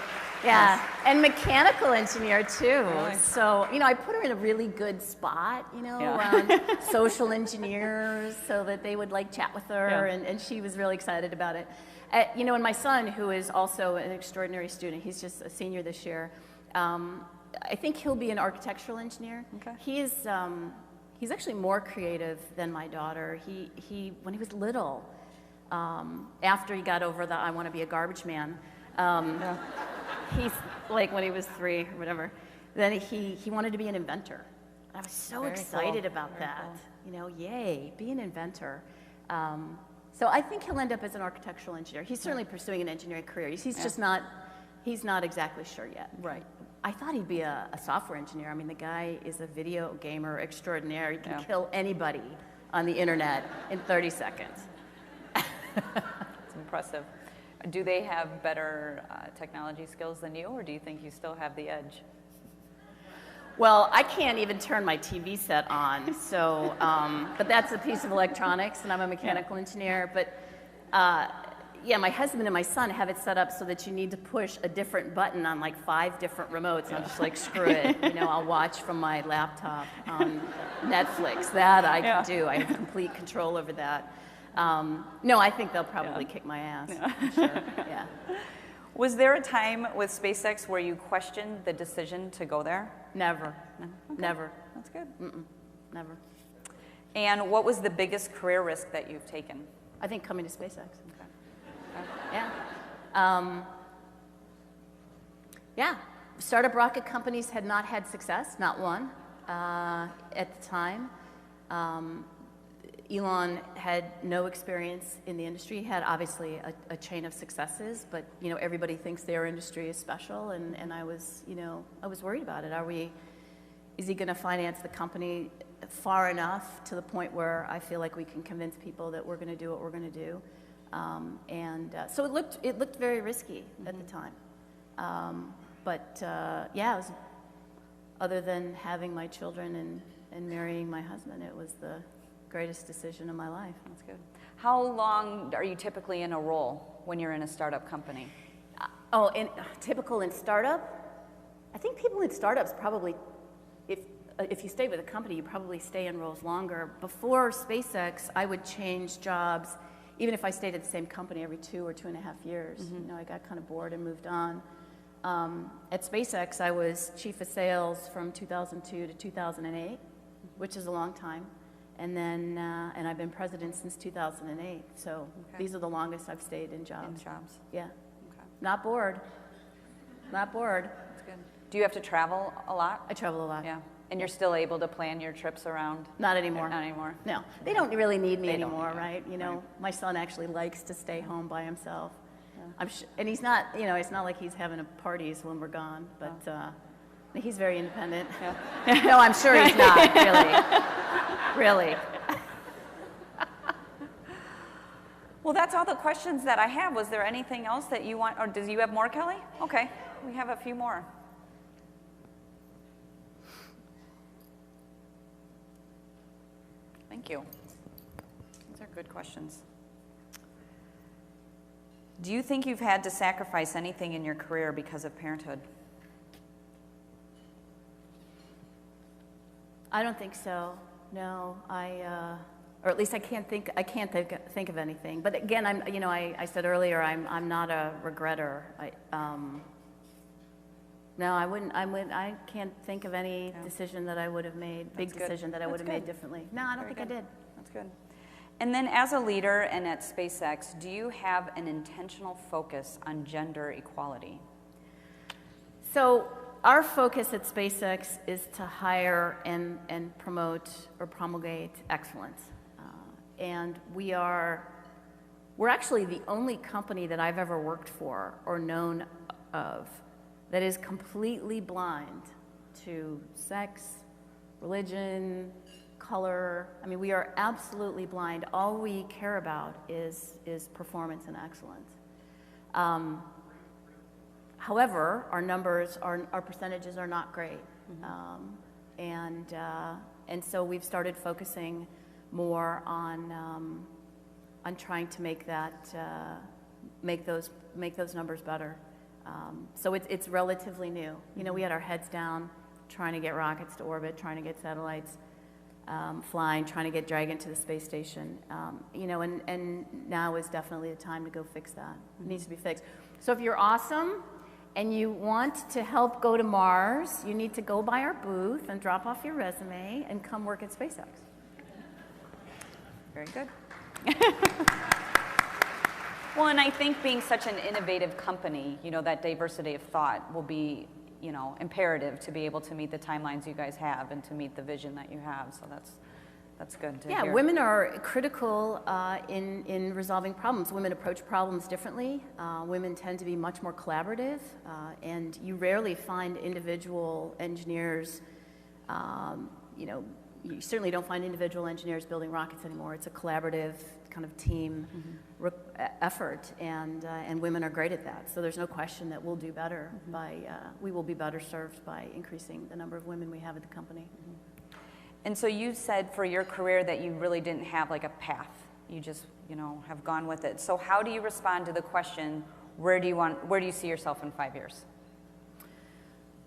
Yeah, and mechanical engineer too. Really? So, I put her in a really good spot, around social engineers so that they would chat with her, and she was really excited about it. And my son, who is also an extraordinary student, he's just a senior this year, I think he'll be an architectural engineer. Okay. He's actually more creative than my daughter. He when he was little, after he got over the I want to be a garbage man, he's when he was 3 or whatever, then he wanted to be an inventor. I was so Very excited cool. about Very that. cool. Yay, be an inventor. So I think he'll end up as an architectural engineer. He's certainly pursuing an engineering career. He's just not, he's not exactly sure yet. Right. I thought he'd be a software engineer. I mean, the guy is a video gamer extraordinaire. He can kill anybody on the internet in 30 seconds. It's impressive. Do they have better technology skills than you, or do you think you still have the edge? Well, I can't even turn my TV set on, so, but that's a piece of electronics, and I'm a mechanical engineer. But yeah, my husband and my son have it set up so that you need to push a different button on 5 different remotes. And I'm just like, screw it. I'll watch from my laptop on Netflix. That I can do. I have complete control over that. No, I think they'll probably kick my ass. I'm sure. Yeah. Was there a time with SpaceX where you questioned the decision to go there? Never. No? Okay. Never. That's good. Never. And what was the biggest career risk that you've taken? I think coming to SpaceX. Okay. Yeah. Yeah. Startup rocket companies had not had success, not one, at the time. Elon had no experience in the industry. He had obviously a chain of successes, but everybody thinks their industry is special, and I was worried about it. Is he going to finance the company far enough to the point where I feel like we can convince people that we're going to do what we're going to do? So it looked very risky at the time. But yeah, it was, other than having my children and marrying my husband, it was the greatest decision of my life. That's good. How long are you typically in a role when you're in a startup company? Typical in startup? I think people in startups probably, if you stay with a company, you probably stay in roles longer. Before SpaceX, I would change jobs, even if I stayed at the same company every 2 or 2.5 years. I got kind of bored and moved on. At SpaceX, I was chief of sales from 2002 to 2008, which is a long time. And then, and I've been president since 2008. So these are the longest I've stayed in jobs. Yeah. Okay. Not bored. Not bored. That's good. Do you have to travel a lot? I travel a lot. Yeah. And you're still able to plan your trips around? Not anymore. Not anymore. No. They don't really need me They don't anymore, need you. right? My son actually likes to stay home by himself. Yeah. And he's not, it's not like he's having parties when we're gone, but he's very independent. Yeah. No, I'm sure he's not, really. Really. Well, that's all the questions that I have. Was there anything else that you want, or do you have more, Kelly? Okay, we have a few more. Thank you. These are good questions. Do you think you've had to sacrifice anything in your career because of parenthood? I don't think so. No, or at least I can't think of anything. But again, I said earlier, I'm not a regretter. No, I can't think of any decision that I would have made, decision that I would have made differently. No, I don't think I did. That's good. And then as a leader and at SpaceX, do you have an intentional focus on gender equality? So our focus at SpaceX is to hire and promote or promulgate excellence. And we're actually the only company that I've ever worked for or known of that is completely blind to sex, religion, color. I mean, we are absolutely blind. All we care about is performance and excellence. However, our numbers, our percentages are not great. And so we've started focusing more on trying to make those numbers better. So it's relatively new. You know, we had our heads down trying to get rockets to orbit, trying to get satellites flying, trying to get Dragon to the space station. You know, and now is definitely the time to go fix that. It needs to be fixed. So if you're awesome and you want to help go to Mars, you need to go by our booth and drop off your resume and come work at SpaceX. Very good. Well, and I think being such an innovative company, you know, that diversity of thought will be, you know, imperative to be able to meet the timelines you guys have and to meet the vision that you have. So that's good to hear. Yeah, women are critical in resolving problems. Women approach problems differently. Women tend to be much more collaborative, and you rarely find individual engineers, you know, you certainly don't find individual engineers building rockets anymore. It's a collaborative kind of team effort, and women are great at that. So there's no question that we'll do better we will be better served by increasing the number of women we have at the company. And so you said for your career that you really didn't have like a path. You just, you know, have gone with it. So how do you respond to the question, where do you see yourself in 5 years?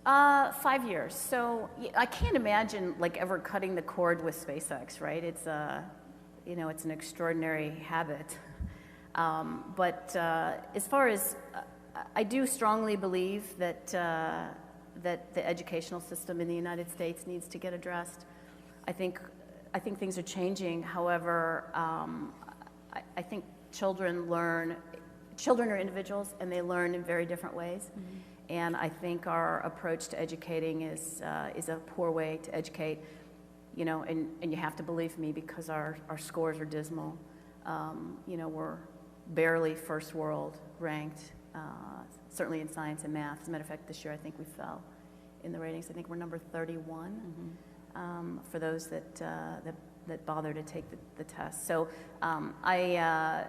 5 years. So I can't imagine like ever cutting the cord with SpaceX, right? It's you know, it's an extraordinary habit. But as far as I do strongly believe that the educational system in the United States needs to get addressed. I think things are changing. However, I think children are individuals and they learn in very different ways. And I think our approach to educating is a poor way to educate, you know, and you have to believe me because our scores are dismal. You know, we're barely first world ranked, certainly in science and math. As a matter of fact, this year I think we fell in the ratings. I think we're number 31 for those that bother to take the test. So I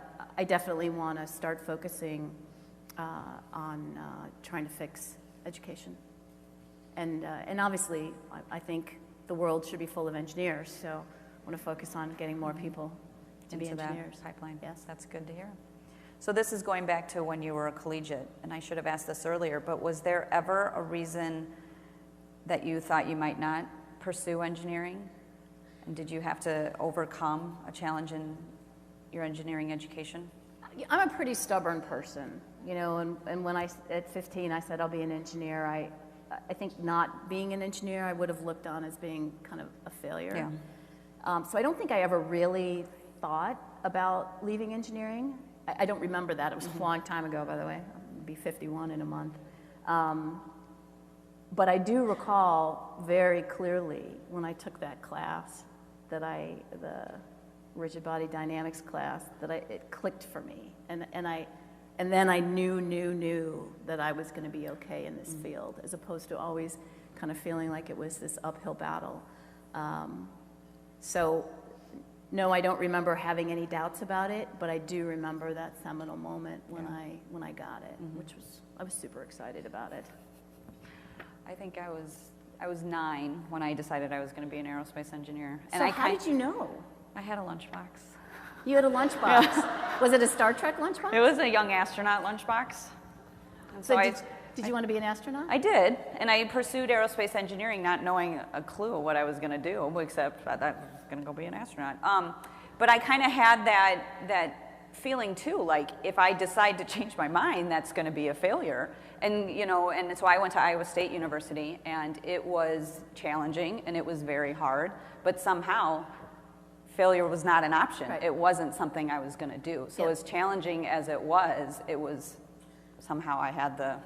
definitely want to start focusing on trying to fix education. And obviously, I think the world should be full of engineers, so I want to focus on getting more people to be engineers. That pipeline. Yes. That's good to hear. So this is going back to when you were a collegiate, and I should have asked this earlier, but was there ever a reason that you thought you might not pursue engineering? And did you have to overcome a challenge in your engineering education? I'm a pretty stubborn person, you know, and when at 15 I said I'll be an engineer, I think not being an engineer I would have looked on as being kind of a failure. Yeah. So I don't think I ever really thought about leaving engineering. I don't remember that. It was a long time ago, by the way. I'll be 51 in a month. But I do recall very clearly when I took that class, the rigid body dynamics class, that it clicked for me, and then I knew that I was going to be okay in this field, as opposed to always kind of feeling like it was this uphill battle. So no, I don't remember having any doubts about it, but I do remember that seminal moment when I got it, which was I was super excited about it. I think I was 9 when I decided I was going to be an aerospace engineer. And so how did you know? I had a lunchbox. You had a lunchbox. Was it a Star Trek lunchbox? It was a young astronaut lunchbox. And so Did you want to be an astronaut? I did, and I pursued aerospace engineering not knowing a clue what I was going to do, except that I was going to go be an astronaut. But I kind of had that feeling too, like if I decide to change my mind, that's going to be a failure. And and so I went to Iowa State University, and it was challenging and it was very hard, but somehow failure was not an option. Right. It wasn't something I was going to do. So as challenging as it was somehow I had the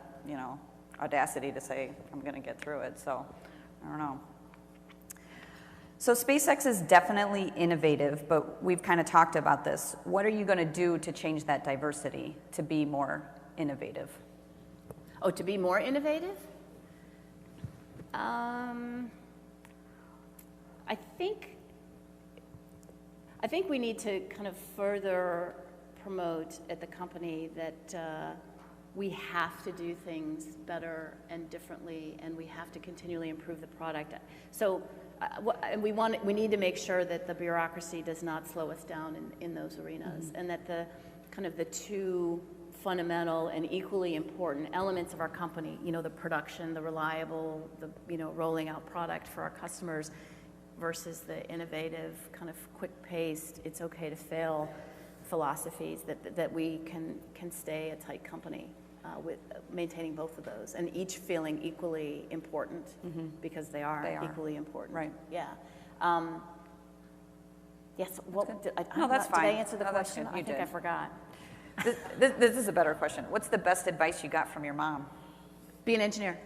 audacity to say I'm going to get through it. So I don't know. So SpaceX is definitely innovative, but we've kind of talked about this. What are you going to do to change that diversity to be more innovative? Oh, to be more innovative? I think we need to kind of further promote at the company that we have to do things better and differently, and we have to continually improve the product. So, and we need to make sure that the bureaucracy does not slow us down in those arenas, and that the two fundamental and equally important elements of our company, the production, the reliable, rolling out product for our customers, versus the innovative, kind of quick-paced, it's okay to fail philosophies, that we can stay a tight company with maintaining both of those, and each feeling equally important, because they are equally important. Right. Yeah. Yes. That's fine. Did I answer the question? You did. I forgot. This is a better question. What's the best advice you got from your mom? Be an engineer.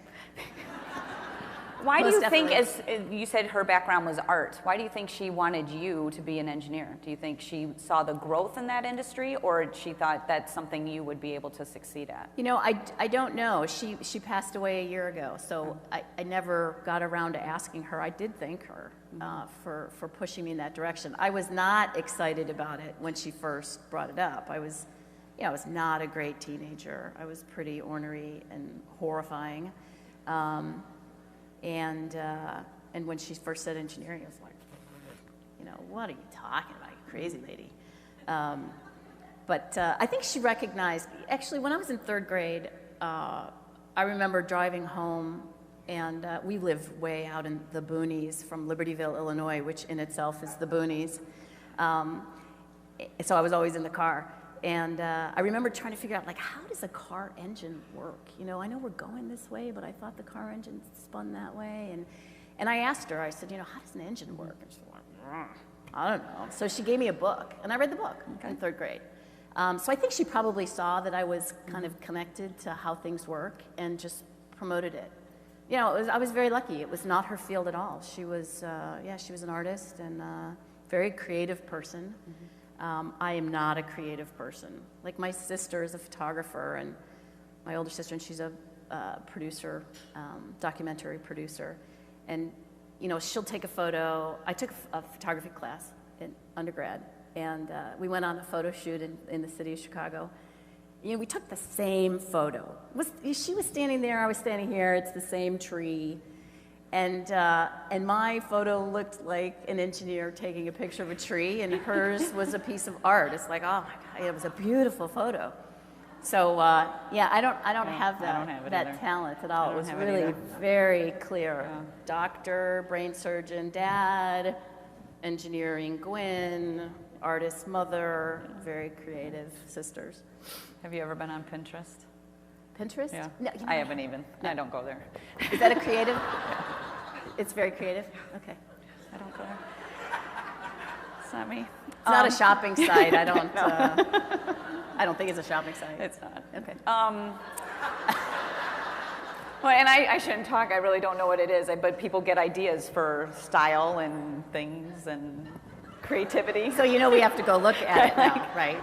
Why do you think, definitely. as you said, her background was art, why do you think she wanted you to be an engineer? Do you think she saw the growth in that industry, or she thought that's something you would be able to succeed at? I don't know. She passed away a year ago, so I never got around to asking her. I did thank her for pushing me in that direction. I was not excited about it when she first brought it up. I was not a great teenager. I was pretty ornery and horrifying. And when she first said engineering, I was like, what are you talking about, you crazy lady? But I think she recognized, actually, when I was in third grade, I remember driving home, and we live way out in the boonies from Libertyville, Illinois, which in itself is the boonies. So I was always in the car. And I remember trying to figure out, how does a car engine work? I know we're going this way, but I thought the car engine spun that way. And I asked her, I said, how does an engine work? And she's like, I don't know. So she gave me a book, and I read the book in third grade. So I think she probably saw that I was kind of connected to how things work and just promoted it. I was very lucky. It was not her field at all. She was, she was an artist and a very creative person. I am not a creative person. Like, my sister is a photographer, and my older sister, and she's a producer, documentary producer. And, she'll take a photo. I took a photography class in undergrad, and we went on a photo shoot in the city of Chicago. We took the same photo. She was standing there, I was standing here, it's the same tree. And my photo looked like an engineer taking a picture of a tree, and hers was a piece of art. It's like, oh my God, it was a beautiful photo. So I don't have that talent at all. It was really very clear. Yeah. Doctor, brain surgeon, dad, engineering, Gwen, artist, mother, very creative sisters. Have you ever been on Pinterest? Pinterest? Yeah. No, I haven't even. No. I don't go there. Is that a creative? It's very creative? Okay. I don't go there. It's not me. It's not a shopping site. I don't No. I don't think it's a shopping site. It's not. Okay. Well, and I shouldn't talk. I really don't know what it is. But people get ideas for style and things and creativity. So we have to go look at it now, right?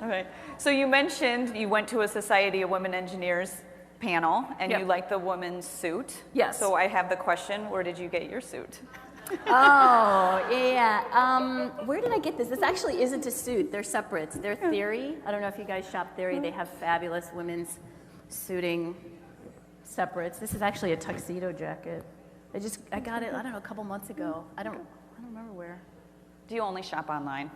Okay. So you mentioned you went to a Society of Women Engineers panel, and you like the woman's suit. Yes. So I have the question, where did you get your suit? Oh, yeah. Where did I get this? This actually isn't a suit. They're separates. They're Theory. I don't know if you guys shop Theory. They have fabulous women's suiting separates. This is actually a tuxedo jacket. I got it, I don't know, a couple months ago. I don't remember where. Do you only shop online?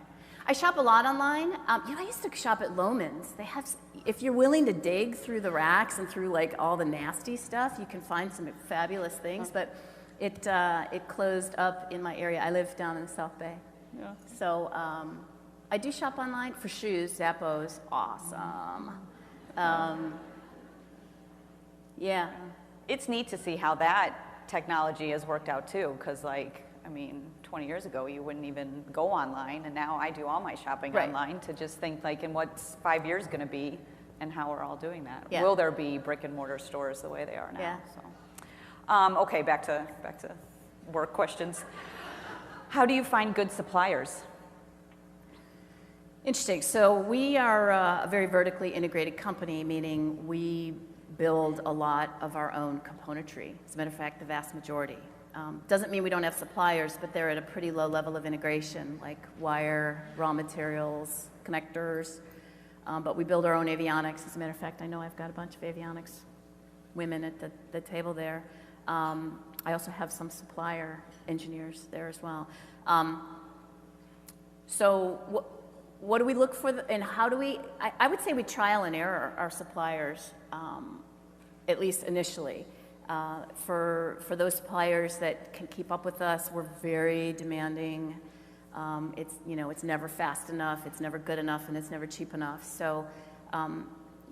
I shop a lot online. I used to shop at Loehmann's. They have, if you're willing to dig through the racks and through like all the nasty stuff, you can find some fabulous things. But it closed up in my area. I live down in the South Bay. Yeah. So I do shop online for shoes. Zappos, awesome. Yeah. It's neat to see how that technology has worked out too, because 20 years ago you wouldn't even go online, and now I do all my shopping online to just think in what's 5 years going to be and how we're all doing that. Yeah. Will there be brick and mortar stores the way they are now? Yeah. So, okay, back to work questions. How do you find good suppliers? Interesting. So we are a very vertically integrated company, meaning we build a lot of our own componentry. As a matter of fact, the vast majority. Doesn't mean we don't have suppliers, but they're at a pretty low level of integration, like wire, raw materials, connectors. But we build our own avionics. As a matter of fact, I know I've got a bunch of avionics women at the table there. I also have some supplier engineers there as well. So what do we look for, and how do we, I would say we trial and error our suppliers, at least initially. For those suppliers that can keep up with us, we're very demanding. It's never fast enough, it's never good enough, and it's never cheap enough. So,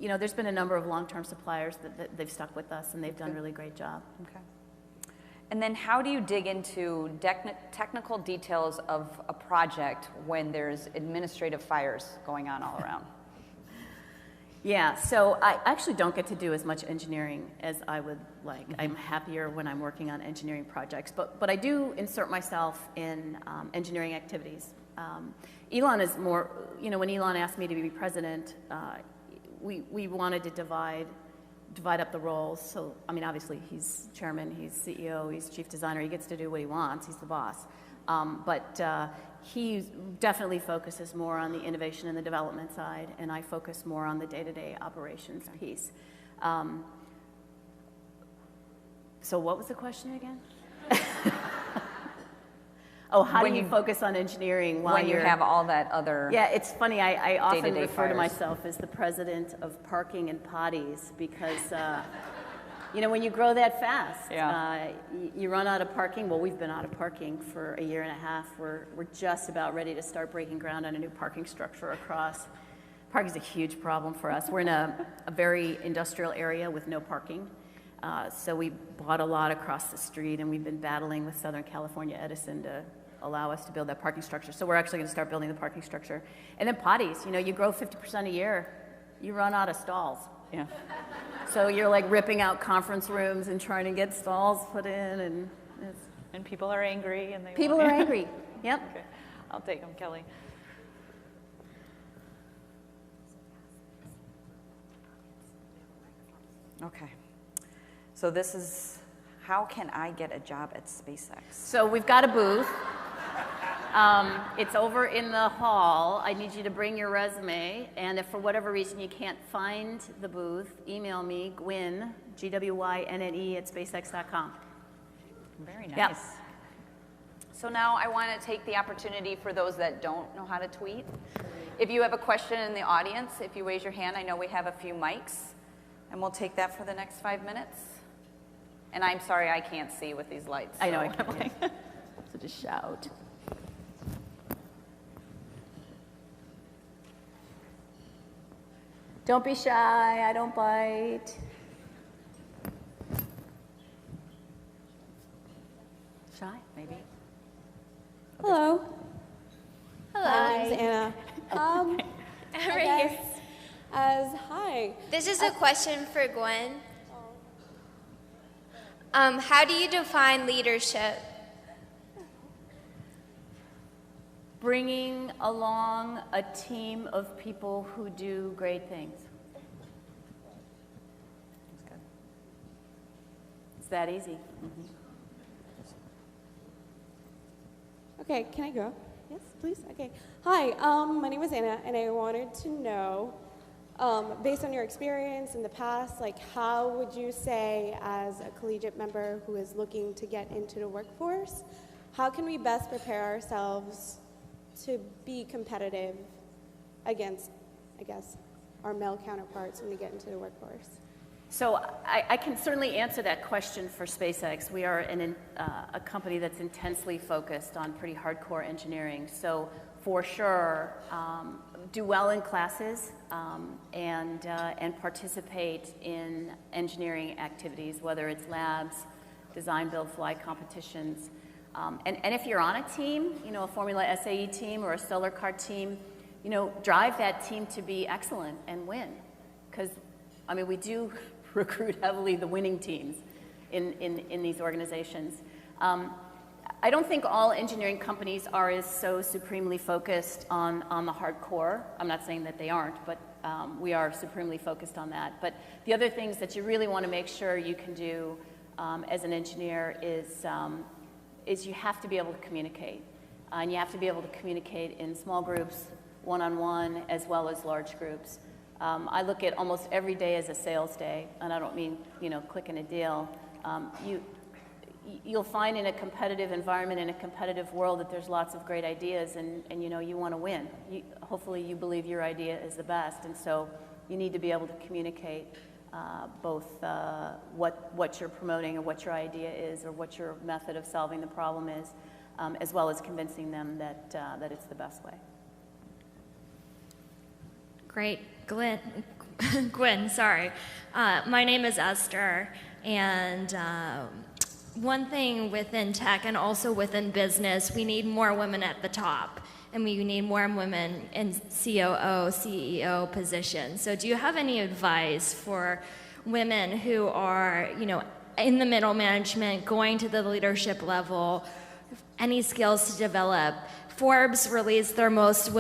there's been a number of long-term suppliers that they've stuck with us, and they've done a really great job. Okay. And then how do you dig into technical details of a project when there's administrative fires going on all around? Yeah, so I actually don't get to do as much engineering as I would like. I'm happier when I'm working on engineering projects, but I do insert myself in engineering activities. Elon is more, when Elon asked me to be president, we wanted to divide up the roles. So, obviously he's chairman, he's CEO, he's chief designer, he gets to do what he wants, he's the boss. But he definitely focuses more on the innovation and the development side, and I focus more on the day-to-day operations piece. So what was the question again? Oh, how do you focus on engineering while when you have all that other? Yeah, it's funny. I often day-to-day refer to fires. myself as the president of parking and potties because, when you grow that fast, you run out of parking. Well, we've been out of parking for a year and a half. We're just about ready to start breaking ground on a new parking structure across. Parking is a huge problem for us. We're in a very industrial area with no parking. So we bought a lot across the street, and we've been battling with Southern California Edison to allow us to build that parking structure. So we're actually going to start building the parking structure. And then potties, you grow 50% a year, you run out of stalls. Yeah. So you're like ripping out conference rooms and trying to get stalls put in, And people are angry, and people are angry. Yep. Okay, I'll take them, Kelly. Okay. So this is, how can I get a job at SpaceX? So we've got a booth. It's over in the hall. I need you to bring your resume, and if for whatever reason you can't find the booth, email me, Gwynne, Gwynne @spacex.com. Very nice. Yep. So now I want to take the opportunity for those that don't know how to tweet. If you have a question in the audience, if you raise your hand, I know we have a few mics, and we'll take that for the next 5 minutes. And I'm sorry I can't see with these lights. I know, I can't. So just shout. Don't be shy, I don't bite. Shy, maybe. Hello. Hello. My name's Anna. Right here. Hi. This is a question for Gwen. How do you define leadership? Bringing along a team of people who do great things. That's good. It's that easy. Okay, can I go? Yes, please. Okay. Hi, my name is Anna, and I wanted to know, based on your experience in the past, how would you say, as a collegiate member who is looking to get into the workforce, how can we best prepare ourselves to be competitive against, I guess, our male counterparts when we get into the workforce? So I can certainly answer that question for SpaceX. We are a company that's intensely focused on pretty hardcore engineering. So for sure, do well in classes and participate in engineering activities, whether it's labs, design, build, fly competitions. And if you're on a team, a Formula SAE team or a Solar Car team, drive that team to be excellent and win. Because, we do recruit heavily the winning teams in these organizations. I don't think all engineering companies are as so supremely focused on the hardcore. I'm not saying that they aren't, but we are supremely focused on that. But the other things that you really want to make sure you can do as an engineer is you have to be able to communicate. And you have to be able to communicate in small groups, one-on-one, as well as large groups. I look at almost every day as a sales day, and I don't mean, clicking a deal. You'll find in a competitive environment, in a competitive world, that there's lots of great ideas, and you want to win. Hopefully you believe your idea is the best, and so you need to be able to communicate both what you're promoting or what your idea is or what your method of solving the problem is, as well as convincing them that it's the best way. Great. Gwen, sorry. My name is Esther, and one thing within tech and also within business, we need more women at the top, and we need more women in COO, CEO positions. So do you have any advice for women who are, in the middle management, going to the leadership level, any skills to develop? Forbes released their most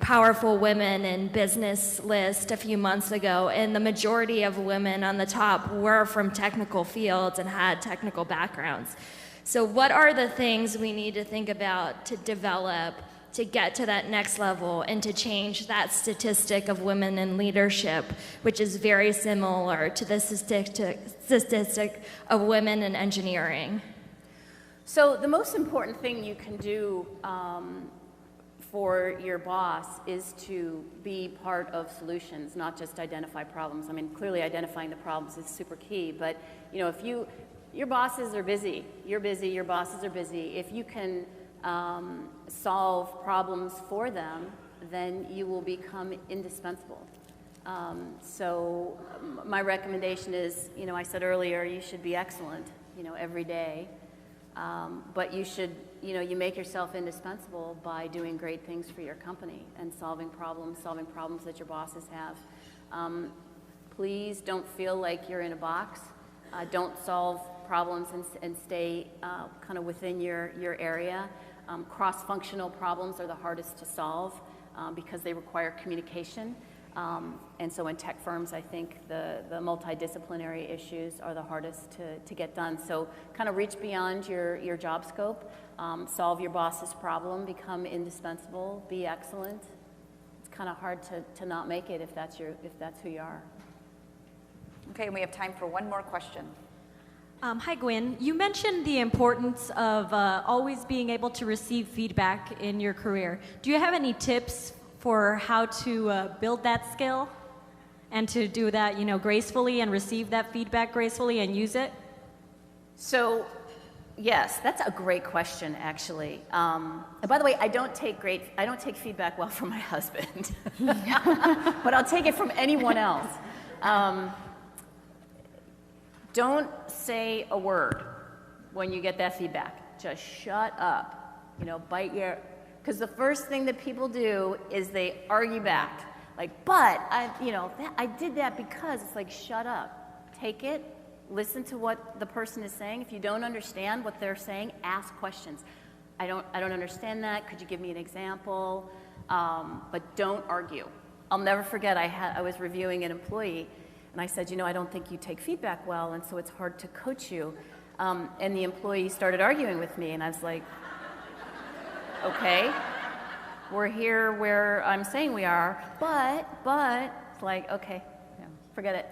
powerful women in business list a few months ago, and the majority of women on the top were from technical fields and had technical backgrounds. So what are the things we need to think about to develop to get to that next level and to change that statistic of women in leadership, which is very similar to the statistic of women in engineering? So the most important thing you can do for your boss is to be part of solutions, not just identify problems. Clearly identifying the problems is super key, but if your bosses are busy, you're busy, your bosses are busy, if you can solve problems for them, then you will become indispensable. So my recommendation is, I said earlier, you should be excellent, every day. But you should, you make yourself indispensable by doing great things for your company and solving problems that your bosses have. Please don't feel like you're in a box. Don't solve problems and stay kind of within your area. Cross-functional problems are the hardest to solve because they require communication. And so in tech firms, I think the multidisciplinary issues are the hardest to get done. So kind of reach beyond your job scope, solve your boss's problem, become indispensable, be excellent. It's kind of hard to not make it if that's who you are. Okay, and we have time for one more question. Hi, Gwen. You mentioned the importance of always being able to receive feedback in your career. Do you have any tips for how to build that skill and to do that, gracefully and receive that feedback gracefully and use it? So, yes, that's a great question, actually. And by the way, I don't take feedback well from my husband, but I'll take it from anyone else. Don't say a word when you get that feedback. Just shut up. Bite your... Because the first thing that people do is they argue back. Like, but, I did that because... It's like, shut up. Take it. Listen to what the person is saying. If you don't understand what they're saying, ask questions. I don't understand that. Could you give me an example? But don't argue. I'll never forget, I was reviewing an employee, and I said, I don't think you take feedback well, and so it's hard to coach you. And the employee started arguing with me, and I was like, okay, we're here where I'm saying we are, but, it's like, okay, yeah, forget it.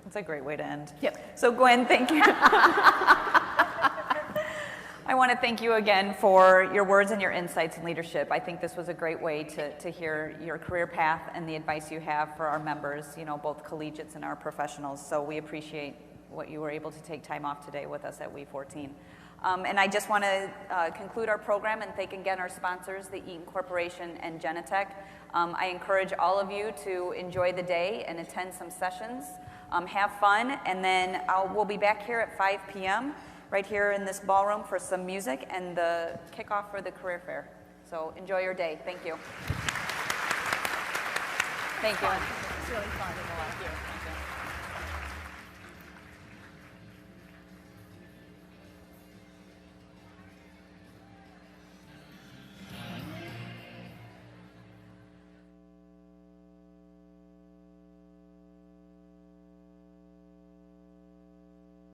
That's a great way to end. Yep. So Gwen, thank you. I want to thank you again for your words and your insights and leadership. I think this was a great way to hear your career path and the advice you have for our members, you know, both collegiates and our professionals. So we appreciate what you were able to take time off today with us at We14. And I just want to conclude our program and thank again our sponsors, the Eaton Corporation and Genetech. I encourage all of you to enjoy the day and attend some sessions. Have fun, and then we'll be back here at 5 p.m. right here in this ballroom for some music and the kickoff for the career fair. So enjoy your day. Thank you. Thank you. It's really fun. Thank you.